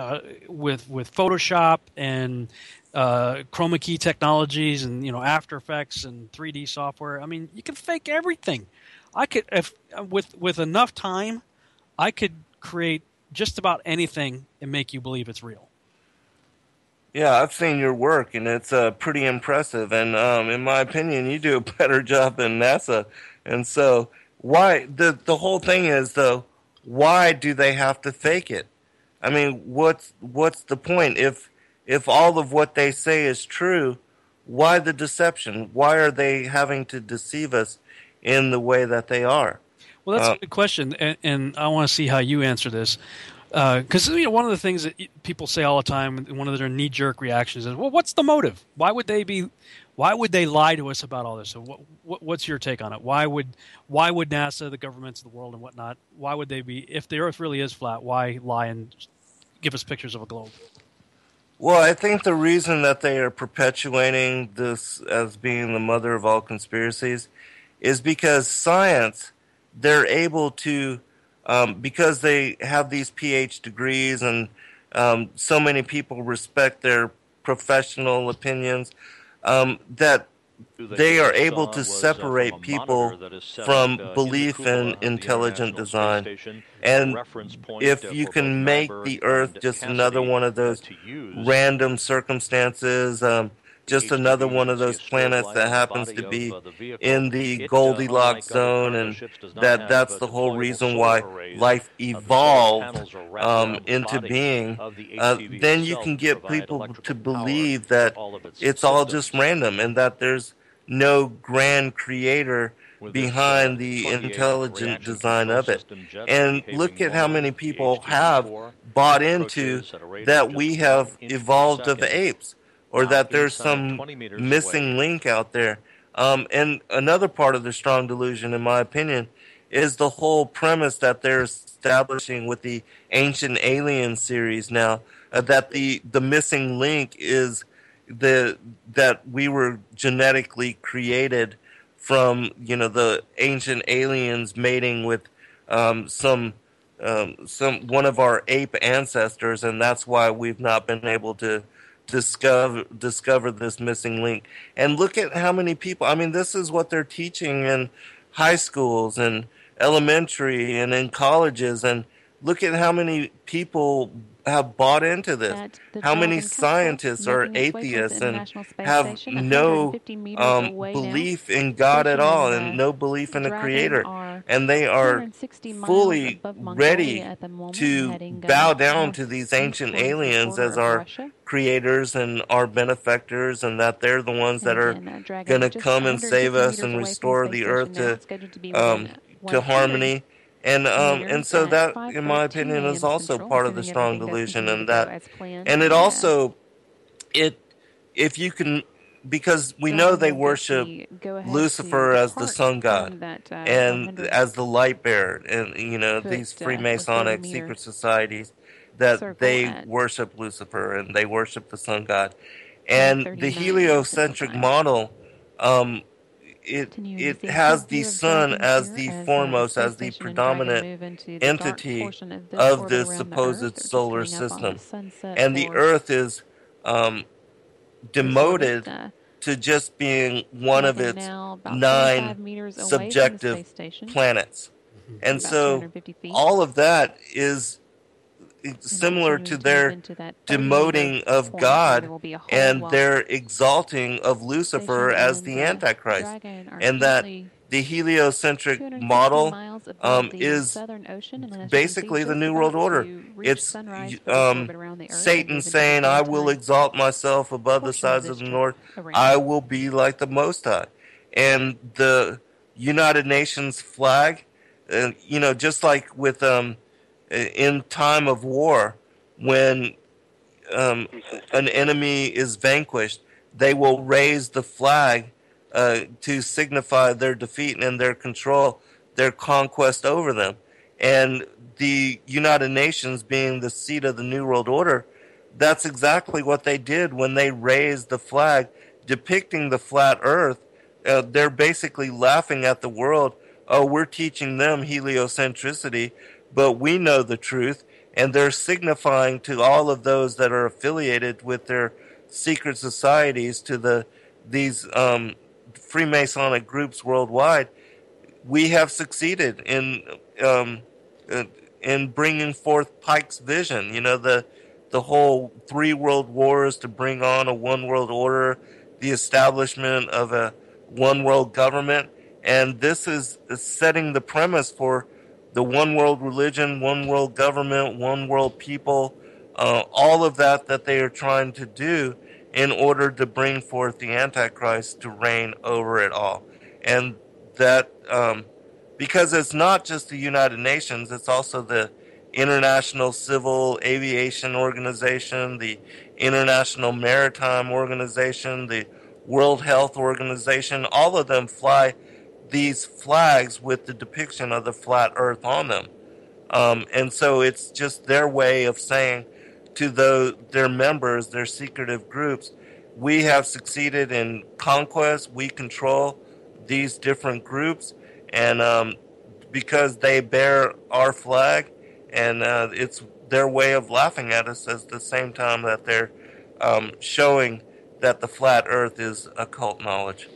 [SPEAKER 2] with Photoshop and chroma key technologies and After Effects and 3D software, I mean, you can fake everything. I could, if with enough time, I could create just about anything and make you believe it's real.
[SPEAKER 3] Yeah, I've seen your work, and it's pretty impressive. And in my opinion, you do a better job than NASA. And so, why the whole thing is though? Why do they have to fake it? I mean, what's the point? If all of what they say is true, why the deception? Why are they having to deceive us in the way that they are?
[SPEAKER 2] Well, that's a good question, and I want to see how you answer this. Because one of the things that people say all the time, one of their knee-jerk reactions is, "Well, what's the motive? Why would they lie to us about all this?" So, what's your take on it? Why would NASA, the governments of the world, and whatnot? Why would they be, if the Earth really is flat? Why lie and give us pictures of a globe?
[SPEAKER 3] Well, I think the reason that they are perpetuating this as being the mother of all conspiracies is because science, they're able to. Because they have these PhD degrees and so many people respect their professional opinions, that they are able to separate people from belief in intelligent design. And if you can make the Earth just another one of those random circumstances, just another one of those planets that happens to be in the Goldilocks zone, and that's the whole reason why life evolved into being, then you can get people to believe that it's all just random and that there's no grand creator behind the intelligent design of it. And look at how many people have bought into that we have evolved of apes, or that there's some missing link out there. And another part of the strong delusion, in my opinion, is the whole premise that they're establishing with the Ancient Alien series now, that the missing link is that we were genetically created from the ancient aliens mating with some one of our ape ancestors, and that's why we've not been able to discover this missing link. And look at how many people, I mean, this is what they're teaching in high schools and elementary and in colleges, and look at how many people have bought into this. How many scientists are atheists and have no belief in God at all and no belief in a creator, and they are fully ready to bow down to these ancient aliens as our creators and our benefactors, and that they're the ones that are going to come and save us and restore the earth to harmony. And so that, in my opinion, is also part of the strong delusion, and it also, if you can, because we know they worship Lucifer as the sun god and as the light bearer, and these Freemasonic secret societies that they worship Lucifer and they worship the sun god, and the heliocentric model. It has the sun as the foremost, as the predominant entity of the supposed solar system. And the Earth is demoted to just being one of its 9 subjective planets. And so all of that is similar to their demoting of God and their exalting of Lucifer as the Antichrist, and that the heliocentric model is basically the New World Order. It's Satan saying, I will exalt myself above the sides of the north. I will be like the Most High. And the United Nations flag, just like with in time of war, when an enemy is vanquished, they will raise the flag to signify their defeat and their control, their conquest over them. And the United Nations being the seat of the New World Order, that's exactly what they did when they raised the flag depicting the flat earth. They're basically laughing at the world. Oh, we're teaching them heliocentricity, but we know the truth. And they're signifying to all of those that are affiliated with their secret societies, to these Freemasonic groups worldwide, we have succeeded in bringing forth Pike's vision. The whole 3 world wars to bring on a one world order, the establishment of a one world government, and this is setting the premise for the one world religion, one world government, one world people, all of that they are trying to do in order to bring forth the Antichrist to reign over it all. And that, because it's not just the United Nations, it's also the International Civil Aviation Organization, the International Maritime Organization, the World Health Organization. All of them fly these flags with the depiction of the flat earth on them. And so it's just their way of saying to their members, their secretive groups, we have succeeded in conquest, we control these different groups, and because they bear our flag, and it's their way of laughing at us at the same time that they're showing that the flat earth is occult knowledge.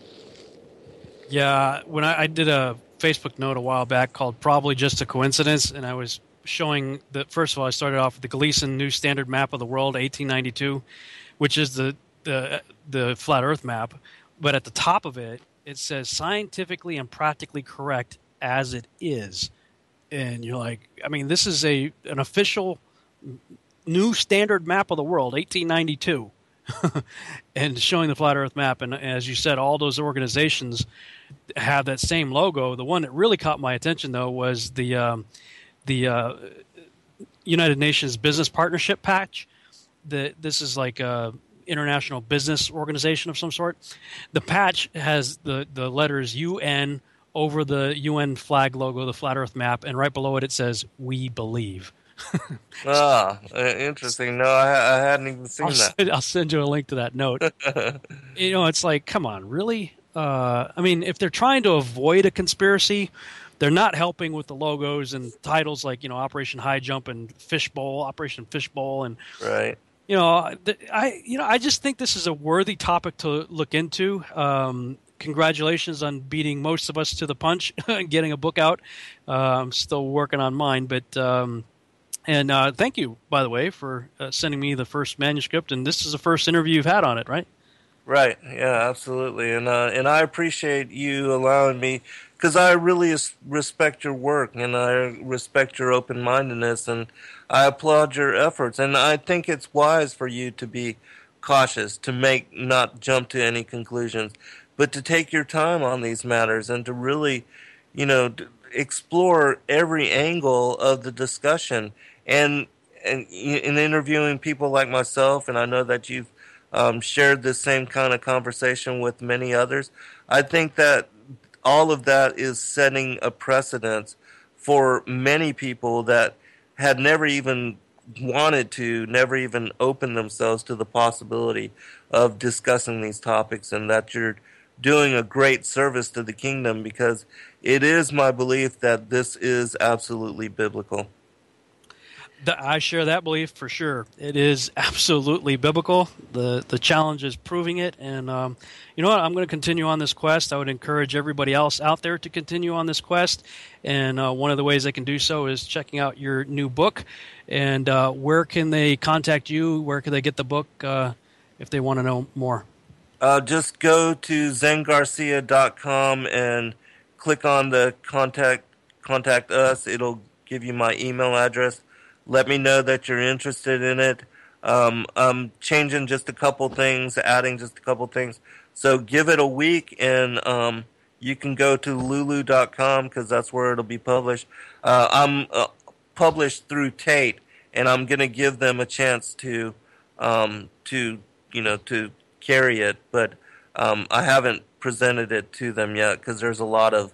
[SPEAKER 2] Yeah, when I did a Facebook note a while back called Probably Just a Coincidence, and I was showing that, first of all, I started off with the Gleason New Standard Map of the World, 1892, which is the flat earth map, but at the top of it, it says scientifically and practically correct as it is. And you're like, I mean, this is an official new standard map of the world, 1892, and showing the flat earth map. And as you said, all those organizations have that same logo. The one that really caught my attention, though, was the United Nations Business Partnership patch. This is like a international business organization of some sort. The patch has the letters UN over the UN flag logo, the flat earth map, and right below it, it says, "We believe."
[SPEAKER 3] Interesting. No, I hadn't even seen that.
[SPEAKER 2] I'll send you a link to that note. It's like, come on, really? I mean, if they're trying to avoid a conspiracy, they're not helping with the logos and titles like, Operation High Jump and Fishbowl, Operation Fishbowl, and
[SPEAKER 3] right.
[SPEAKER 2] I just think this is a worthy topic to look into. Congratulations on beating most of us to the punch and getting a book out. I'm still working on mine, but and thank you, by the way, for sending me the first manuscript. And this is the first interview you've had on it, right?
[SPEAKER 3] Right. Yeah, absolutely. And I appreciate you allowing me, because I really respect your work and I respect your open-mindedness, and I applaud your efforts. And I think it's wise for you to be cautious, to not jump to any conclusions, but to take your time on these matters and to really, explore every angle of the discussion. And in interviewing people like myself, and I know that you've shared this same kind of conversation with many others, I think that all of that is setting a precedence for many people that had never even wanted to, never even opened themselves to the possibility of discussing these topics, and that you're doing a great service to the kingdom, because it is my belief that this is absolutely biblical.
[SPEAKER 2] I share that belief for sure. It is absolutely biblical. The challenge is proving it, and you know what? I'm going to continue on this quest. I would encourage everybody else out there to continue on this quest, and one of the ways they can do so is checking out your new book. And where can they contact you? Where can they get the book if they want to know more?
[SPEAKER 3] Just go to zengarcia.com and click on the contact us. It'll give you my email address. Let me know that you're interested in it. I'm changing just a couple things, adding just a couple things. So give it a week, and you can go to lulu.com because that's where it'll be published. I'm published through Tate, and I'm going to give them a chance to carry it, but I haven't presented it to them yet because there's a lot of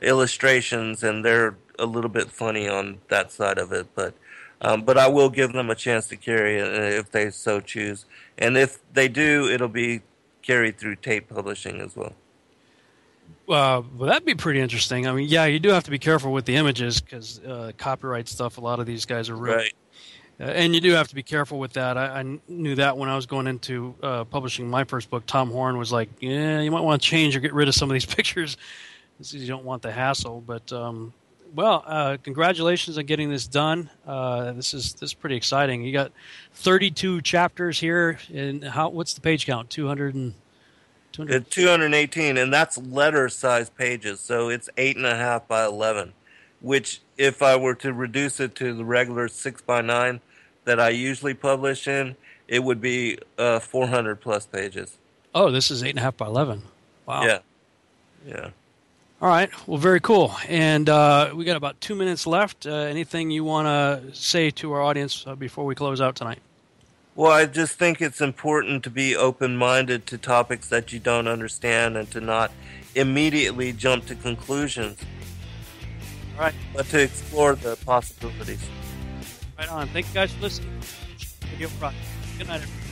[SPEAKER 3] illustrations, and they're a little bit funny on that side of it, but I will give them a chance to carry it if they so choose. And if they do, it'll be carried through Tate Publishing as well.
[SPEAKER 2] Well, that'd be pretty interesting. I mean, yeah, you do have to be careful with the images because copyright stuff, a lot of these guys are real.
[SPEAKER 3] Right.
[SPEAKER 2] And you do have to be careful with that. I knew that when I was going into publishing my first book. Tom Horn was like, yeah, you might want to change or get rid of some of these pictures because you don't want the hassle. But congratulations on getting this done. This is pretty exciting. You got 32 chapters here, and what's the page count?
[SPEAKER 3] 218, and that's letter-sized pages, so it's 8.5 by 11. Which, if I were to reduce it to the regular 6x9 that I usually publish in, it would be 400 plus pages.
[SPEAKER 2] Oh, this is 8.5 by 11. Wow.
[SPEAKER 3] Yeah.
[SPEAKER 2] All right. Well, very cool. And we got about 2 minutes left. Anything you want to say to our audience before we close out tonight?
[SPEAKER 3] Well, I just think it's important to be open-minded to topics that you don't understand and to not immediately jump to conclusions.
[SPEAKER 2] All right.
[SPEAKER 3] But to explore the possibilities.
[SPEAKER 2] Right on. Thank you guys for listening. Video project. Good night, everybody.